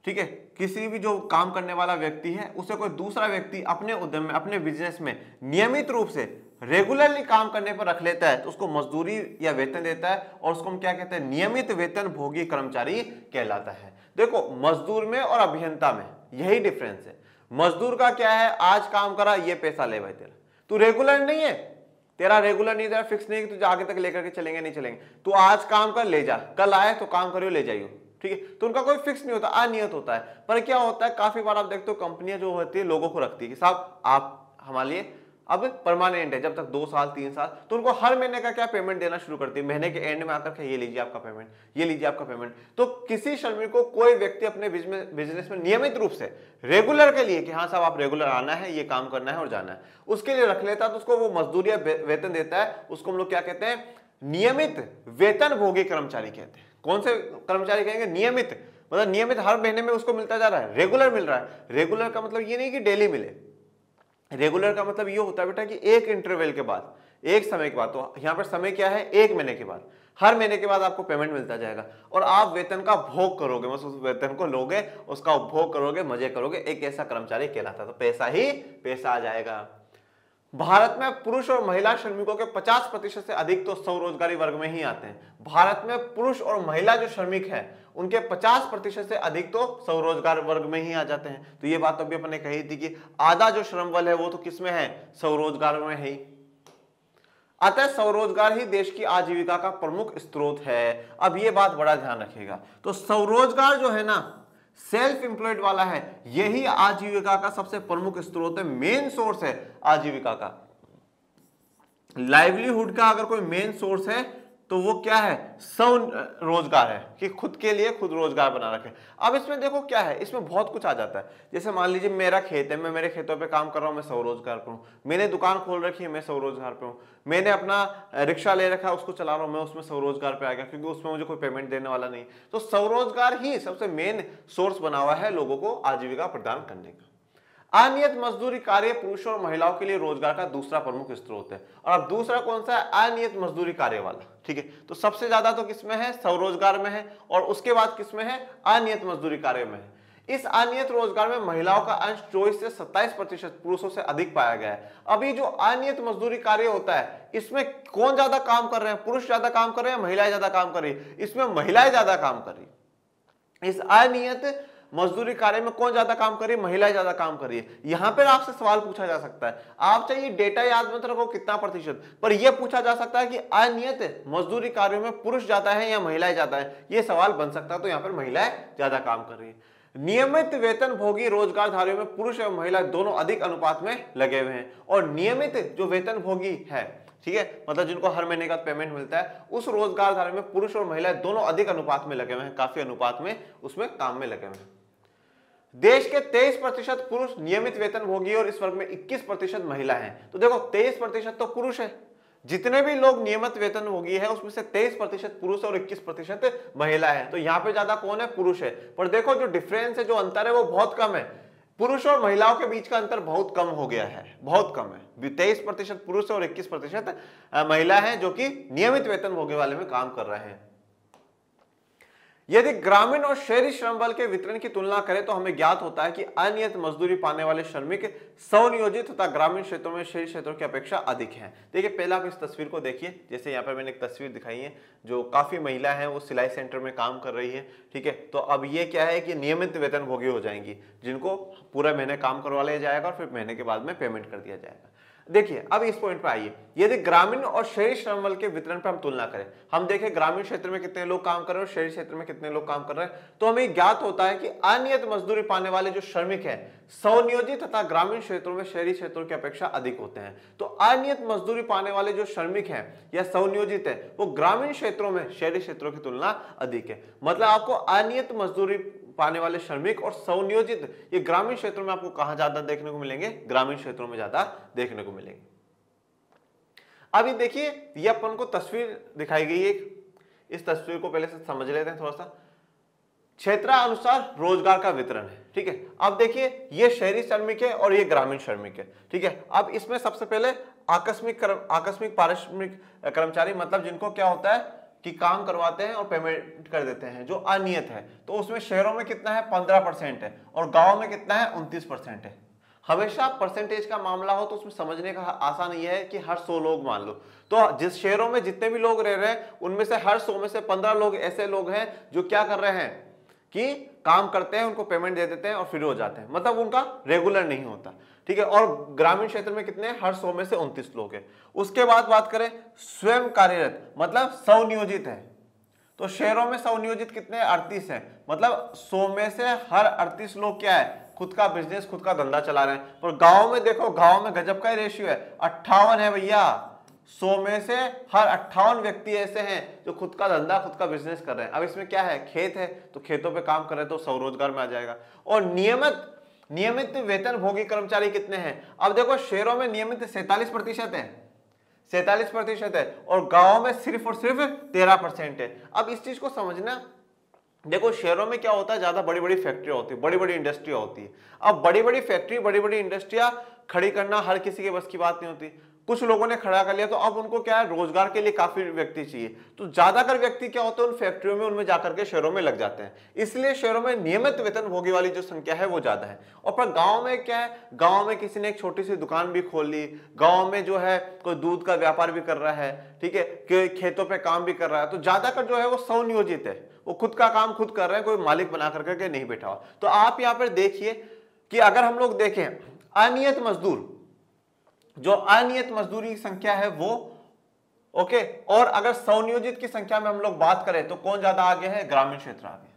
ठीक है, किसी भी जो काम करने वाला व्यक्ति है उसे कोई दूसरा व्यक्ति अपने उद्यम में, अपने बिजनेस में नियमित रूप से रेगुलरली काम करने पर रख लेता है तो उसको मजदूरी या वेतन देता है, और उसको हम क्या कहते हैं, नियमित वेतन भोगी कर्मचारी कहलाता है। देखो, मजदूर में और अभियंता में यही डिफरेंस है। मजदूर का क्या है, आज काम करा ये पैसा ले भाई, तेरा तू रेगुलर नहीं है, तेरा रेगुलर नहीं, तेरा फिक्स नहीं, तुझे आगे तक लेकर के चलेंगे नहीं चलेंगे, तू आज काम कर ले जा, कल आए तो काम करियो ले जाइयो, ठीक है, तो उनका कोई फिक्स नहीं होता, अनियत होता है। पर क्या होता है, काफी बार आप देखते हो कंपनियां जो होती है लोगों को रखती है कि साहब आप हमारे लिए अब परमानेंट है, जब तक 2 साल 3 साल, तो उनको हर महीने का क्या पेमेंट देना शुरू करती है, महीने के एंड में आकर के ये लीजिए आपका पेमेंट, ये लीजिए आपका पेमेंट। तो किसी श्रमिक को कोई व्यक्ति अपने बिजनेस में नियमित रूप से रेगुलर के लिए कि हाँ साहब आप रेगुलर आना है, ये काम करना है और जाना है, उसके लिए रख लेता है, तो उसको वो मजदूरी या वेतन देता है, उसको हम लोग क्या कहते हैं, नियमित वेतन भोगी कर्मचारी कहते हैं। कौन से कर्मचारी कहेंगे, नियमित, मतलब नियमित हर महीने में उसको मिलता जा रहा है, रेगुलर मिल रहा है। रेगुलर का मतलब ये नहीं कि डेली मिले, रेगुलर का मतलब ये होता है बेटा कि एक इंटरवल के बाद, एक समय के बाद, तो यहां पर समय क्या है, 1 महीने के बाद, हर महीने के बाद आपको पेमेंट मिलता जाएगा और आप वेतन का भोग करोगे, मतलब उस वेतन को लोगे, उसका उपभोग करोगे, मजे करोगे, एक ऐसा कर्मचारी कहलाता है। तो पैसा ही पैसा आ जाएगा। भारत में पुरुष और महिला श्रमिकों के 50% से अधिक तो स्वरोजगारी वर्ग में ही आते हैं। भारत में पुरुष और महिला जो श्रमिक है उनके 50% से अधिक तो स्वरोजगार वर्ग में ही आ जाते हैं। तो ये बात अभी अपने कही थी कि आधा जो श्रम बल है वो तो किसमें है, स्वरोजगार में है ही। अतः स्वरोजगार ही देश की आजीविका का प्रमुख स्रोत है। अब ये बात बड़ा ध्यान रखिएगा, तो स्वरोजगार जो है ना, सेल्फ एम्प्लॉयड वाला है, यही आजीविका का सबसे प्रमुख स्रोत है, मेन सोर्स है आजीविका का। लाइवलीहुड का अगर कोई मेन सोर्स है तो वो क्या है, स्वरोजगार है, कि खुद के लिए खुद रोजगार बना रखे। अब इसमें देखो क्या है, इसमें बहुत कुछ आ जाता है। जैसे मान लीजिए मेरा खेत है, मैं मेरे खेतों पे काम कर रहा हूं, मैं स्वरोजगार पे हूँ। मैंने दुकान खोल रखी है, मैं स्वरोजगार पे हूँ। मैंने अपना रिक्शा ले रखा है, उसको चला रहा हूँ, मैं उसमें स्वरोजगार पे आ गया, क्योंकि उसमें मुझे कोई पेमेंट देने वाला नहीं। तो स्वरोजगार ही सबसे मेन सोर्स बना हुआ है लोगों को आजीविका प्रदान करने का। अनियत मजदूरी कार्य पुरुषों और महिलाओं के लिए रोजगार का दूसरा प्रमुख स्रोत है। और अब दूसरा कौन सा है? अनियत मजदूरी कार्य वाला। ठीक है, तो सबसे ज्यादा तो किसमें है? स्वरोजगार में है, और उसके बाद किसमें है? अनियत मजदूरी कार्य में है। इस अनियत रोजगार में महिलाओं का अंश 24 से 27% पुरुषों से अधिक पाया गया है। अभी जो अनियत मजदूरी कार्य होता है, इसमें कौन ज्यादा काम कर रहे हैं? पुरुष ज्यादा काम कर रहे हैं, महिलाएं ज्यादा काम कर रही है? इसमें महिलाएं ज्यादा काम कर रही है। इस अनियत मजदूरी कार्य में कौन ज्यादा काम कर रही है? महिलाएं ज्यादा काम कर रही है। यहां पर आपसे सवाल पूछा जा सकता है, आप चाहिए डेटा याद मत रखो कितना प्रतिशत, पर यह पूछा जा सकता है कि अनियत मजदूरी कार्यों में पुरुष ज्यादा है या महिलाएं ज्यादा है, यह सवाल बन सकता है। तो यहां पर महिलाएं ज्यादा काम कर रही है। नियमित वेतन भोगी रोजगारधारियों में पुरुष एवं महिला दोनों अधिक अनुपात में लगे हुए हैं। और नियमित जो वेतन भोगी है, ठीक है, मतलब जिनको हर महीने का पेमेंट मिलता है, उस रोजगारधारी में पुरुष और महिला दोनों अधिक अनुपात में लगे हुए हैं, काफी अनुपात में उसमें काम में लगे हुए हैं। देश के 23% पुरुष नियमित वेतन भोगी और इस वर्ग में 21% महिला हैं। तो देखो 23% तो पुरुष है, जितने भी लोग नियमित वेतन भोगी है उसमें से 23% पुरुष और 21% महिला है। तो यहाँ पे ज्यादा कौन है? पुरुष है। पर देखो जो डिफरेंस है, जो अंतर है, वो बहुत कम है। पुरुष और महिलाओं के बीच का अंतर बहुत कम हो गया है, बहुत कम है। 23% पुरुष और 21% महिला है जो कि नियमित वेतन भोगी वाले में काम कर रहे हैं। यदि ग्रामीण और शहरी श्रम बल के वितरण की तुलना करें तो हमें ज्ञात होता है कि अनियत मजदूरी पाने वाले श्रमिक स्वनियोजित तथा ग्रामीण क्षेत्रों में शहरी क्षेत्रों की अपेक्षा अधिक हैं। देखिए पहले आप इस तस्वीर को देखिए, जैसे यहाँ पर मैंने एक तस्वीर दिखाई है, जो काफी महिला है वो सिलाई सेंटर में काम कर रही है। ठीक है, तो अब ये क्या है कि नियमित वेतन भोगी हो जाएंगी, जिनको पूरा महीने काम करवा लिया जाएगा और फिर महीने के बाद में पेमेंट कर दिया जाएगा। देखिए अब इस पॉइंट पे आइए, यदि ग्रामीण और शहरी श्रम बल के वितरण पर हम तुलना करें, हम देखें ग्रामीण क्षेत्र में कितने लोग काम कर रहे हैं और शहरी क्षेत्र में कितने लोग काम कर रहे हैं, तो हमें ज्ञात होता है कि अनियत मजदूरी पाने वाले जो श्रमिक हैं स्वनियोजित तथा ग्रामीण क्षेत्रों में शहरी क्षेत्रों की अपेक्षा अधिक होते हैं। तो अनियत मजदूरी पाने वाले जो श्रमिक हैं या स्वनियोजित है, वो ग्रामीण क्षेत्रों में शहरी क्षेत्रों की तुलना अधिक है। मतलब आपको अनियत मजदूरी पाने वाले श्रमिक और स्वनियोजित ये ग्रामीण क्षेत्रों में आपको कहां ज्यादा देखने को मिलेंगे? ग्रामीण क्षेत्रों में ज्यादा देखने को मिलेंगे। अभी देखिए ये अपन को तस्वीर दिखाई गई है, इस तस्वीर को पहले से समझ लेते हैं थोड़ा सा। क्षेत्रानुसार रोजगार का वितरण है। ठीक है, अब देखिए ये शहरी श्रमिक है और ये ग्रामीण श्रमिक है। ठीक है, अब इसमें सबसे पहले आकस्मिक पारिश्रमिक कर्मचारी, मतलब जिनको क्या होता है कि काम करवाते हैं और पेमेंट कर देते हैं, जो अनियत है, तो उसमें शहरों में कितना है? 15% है, और गांव में कितना है? 29% है। हमेशा परसेंटेज का मामला हो तो उसमें समझने का आसान ये है कि हर 100 लोग मान लो, तो जिस शहरों में जितने भी लोग रह रहे हैं उनमें से हर 100 में से 15 लोग ऐसे लोग हैं जो क्या कर रहे हैं कि काम करते हैं, उनको पेमेंट दे देते हैं और फिर हो जाते हैं, मतलब उनका रेगुलर नहीं होता। ठीक है, और ग्रामीण क्षेत्र में कितने? हर 100 में से 29 लोग हैं। उसके बाद बात करें स्वयं कार्यरत, मतलब स्वनियोजित है, तो शहरों में स्वनियोजित कितने? 38 है, मतलब 100 में से हर 38 लोग क्या है? खुद का बिजनेस, खुद का धंधा चला रहे हैं। और गांव में देखो, गांव में गजब का रेशियो है, 58 है भैया। 100 में से हर 58 व्यक्ति ऐसे हैं जो खुद का धंधा, खुद का बिजनेस कर रहे हैं। अब इसमें क्या है? खेत है, तो खेतों पे काम कर रहे हैं, तो स्वरोजगार में आ जाएगा। और नियमित वेतन भोगी कर्मचारी कितने हैं? अब देखो शहरों में नियमित 47% है, 47% है, और गांव में सिर्फ और सिर्फ 13% है। अब इस चीज को समझना, देखो शहरों में क्या होता है, ज्यादा बड़ी बड़ी फैक्ट्रियां होती है, बड़ी बड़ी इंडस्ट्रियां होती है। अब बड़ी बड़ी फैक्ट्री, बड़ी बड़ी इंडस्ट्रियां खड़ी करना हर किसी के बस की बात नहीं होती। कुछ लोगों ने खड़ा कर लिया तो अब उनको क्या है? रोजगार के लिए काफी व्यक्ति चाहिए, तो ज्यादातर व्यक्ति क्या होते हैं उन फैक्ट्रियों में, उनमें जाकर के शहरों में लग जाते हैं। इसलिए शहरों में नियमित वेतन भोगी वाली जो संख्या है वो ज्यादा है। और पर गांव में क्या है? गांव में किसी ने एक छोटी सी दुकान भी खोल ली, गांव में जो है कोई दूध का व्यापार भी कर रहा है, ठीक है, कि खेतों पे काम भी कर रहा है, तो ज्यादातर जो है वो स्वनियोजित है, वो खुद का काम खुद कर रहे हैं, कोई मालिक बना करके नहीं बैठा हुआ। तो आप यहाँ पर देखिए कि अगर हम लोग देखें अनियत मजदूर, जो अनियत मजदूरी की संख्या है वो ओके, और अगर स्वनियोजित की संख्या में हम लोग बात करें तो कौन ज्यादा आगे है? ग्रामीण क्षेत्र आगे।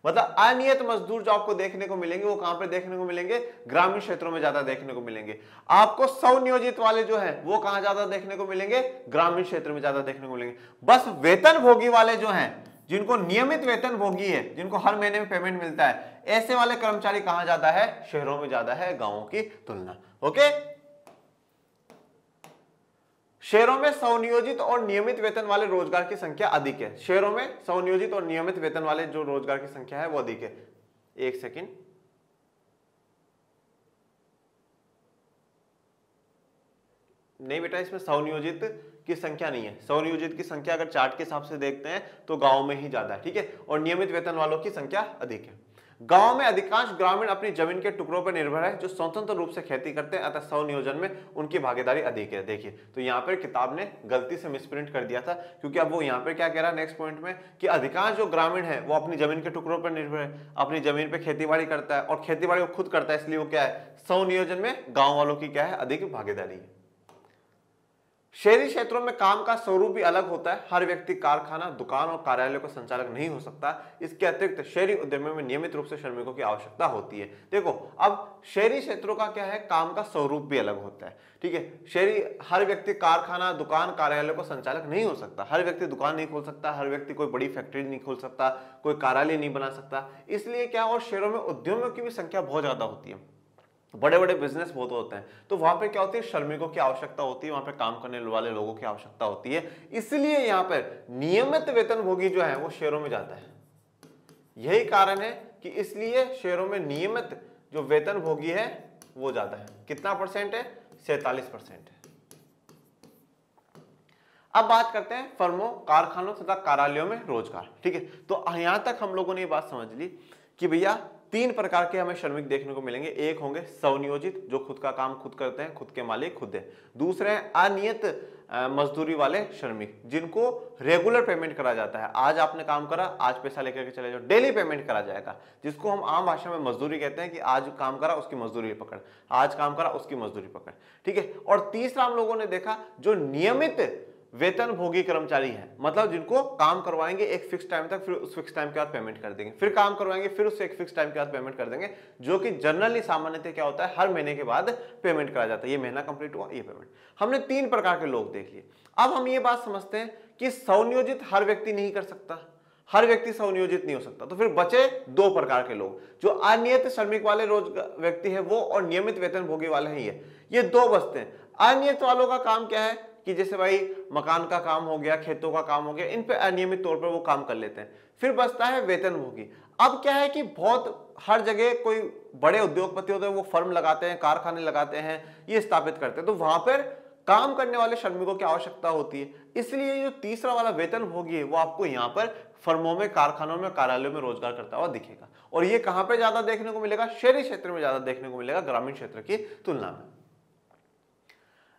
मतलब अनियत मजदूर जो आपको देखने को मिलेंगे वो कहां पे देखने को मिलेंगे? ग्रामीण क्षेत्रों में ज्यादा देखने को मिलेंगे। आपको स्वनियोजित वाले जो है वो कहां ज्यादा देखने को मिलेंगे? ग्रामीण क्षेत्र में ज्यादा देखने को मिलेंगे। बस वेतन भोगी वाले जो हैं, जिनको नियमित वेतन भोगी है, जिनको हर महीने में पेमेंट मिलता है, ऐसे वाले कर्मचारी कहां ज्यादा है? शहरों में ज्यादा है गांवों की तुलना। ओके, शहरों में स्वनियोजित और नियमित वेतन वाले रोजगार की संख्या अधिक है। शहरों में स्वनियोजित और नियमित वेतन वाले जो रोजगार की संख्या है वो अधिक है। एक सेकंड, नहीं बेटा, इसमें स्वनियोजित की संख्या नहीं है। स्वनियोजित की संख्या अगर चार्ट के हिसाब से देखते हैं तो गांव में ही ज्यादा है, ठीक है, और नियमित वेतन वालों की संख्या अधिक है। गांव में अधिकांश ग्रामीण अपनी जमीन के टुकड़ों पर निर्भर है जो स्वतंत्र रूप से खेती करते हैं, अतः स्वनियोजन में उनकी भागीदारी अधिक है। देखिए, तो यहाँ पर किताब ने गलती से मिसप्रिंट कर दिया था, क्योंकि अब वो यहाँ पे क्या कह रहा है नेक्स्ट पॉइंट में कि अधिकांश जो ग्रामीण है वो अपनी जमीन के टुकड़ों पर निर्भर है, अपनी जमीन पे खेतीबाड़ी करता है और खेतीबाड़ी वो खुद करता है, इसलिए वो क्या है, स्वनियोजन में गांव वालों की क्या है, अधिक भागीदारी है। शहरी क्षेत्रों में काम का स्वरूप भी अलग होता है। हर व्यक्ति कारखाना, दुकान और कार्यालय का संचालक नहीं हो सकता। इसके अतिरिक्त शहरी उद्यमों में नियमित रूप से श्रमिकों की आवश्यकता होती है। देखो, अब शहरी क्षेत्रों का क्या है, काम का स्वरूप भी अलग होता है, ठीक है। शहरी हर व्यक्ति कारखाना, दुकान, कार्यालय का संचालक नहीं हो सकता। हर व्यक्ति दुकान नहीं खोल सकता, हर व्यक्ति कोई बड़ी फैक्ट्री नहीं खोल सकता, कोई कार्यालय नहीं बना सकता। इसलिए क्या, और शहरों में उद्यमों की भी संख्या बहुत ज्यादा होती है, बड़े बड़े बिजनेस बहुत होते हैं, तो वहां पे क्या होती है, श्रमिकों की आवश्यकता होती है, वहां पे काम करने वाले लोगों की आवश्यकता होती है। इसलिए यहाँ पर नियमित वेतनभोगी जो है वो शहरों में जाता है। यही कारण है कि इसलिए शहरों में नियमित जो वेतनभोगी है वो ज्यादा है। कितना परसेंट है, 47% है। अब बात करते हैं फर्मों, कारखानों तथा कार्यालयों में रोजगार, ठीक है। तो यहां तक हम लोगों ने ये बात समझ ली कि भैया 3 प्रकार के हमें श्रमिक देखने को मिलेंगे। एक होंगे स्वनियोजित, जो खुद का काम खुद करते हैं, खुद के मालिक खुद है। दूसरे हैं अनियत मजदूरी वाले श्रमिक, जिनको रेगुलर पेमेंट करा जाता है। आज आपने काम करा, आज पैसा लेकर के चले जाओ, डेली पेमेंट करा जाएगा, जिसको हम आम भाषा में मजदूरी कहते हैं कि आज काम करा उसकी मजदूरी पकड़, आज काम करा उसकी मजदूरी पकड़, ठीक है। और तीसरा हम लोगों ने देखा जो नियमित वेतनभोगी कर्मचारी हैं, मतलब जिनको काम करवाएंगे एक फिक्स टाइम तक, फिर उस फिक्स टाइम के बाद पेमेंट कर देंगे, फिर काम करवाएंगे, फिर उससे एक फिक्स टाइम के बाद पेमेंट कर देंगे, जो कि जनरली सामान्यतः क्या होता है, हर महीने के बाद पेमेंट करा जाता है। ये महीना कंप्लीट हुआ, ये पेमेंट। हमने 3 प्रकार के लोग देख लिए। अब हम ये बात समझते हैं कि स्वनियोजित हर व्यक्ति नहीं कर सकता, हर व्यक्ति स्वनियोजित नहीं हो सकता, तो फिर बचे 2 प्रकार के लोग, जो अनियमित श्रमिक वाले रोजगार व्यक्ति है वो, और नियमित वेतनभोगी वाले ही है। ये 2 बचते हैं। अनियमित वालों का काम क्या है कि जैसे भाई मकान का काम हो गया, खेतों का काम हो गया, इन पे अनियमित तौर पर वो काम कर लेते हैं। फिर बचता है वेतनभोगी। अब क्या है कि बहुत हर जगह कोई बड़े उद्योगपति होते हैं, वो फर्म लगाते हैं, कारखाने लगाते हैं, ये स्थापित करते हैं, तो वहां पर काम करने वाले श्रमिकों की आवश्यकता होती है। इसलिए जो तीसरा वाला वेतनभोगी है वो आपको यहाँ पर फर्मों में, कारखानों में, कार्यालयों में रोजगार करता हुआ दिखेगा। और ये कहां पर ज्यादा देखने को मिलेगा, शहरी क्षेत्र में ज्यादा देखने को मिलेगा ग्रामीण क्षेत्र की तुलना में।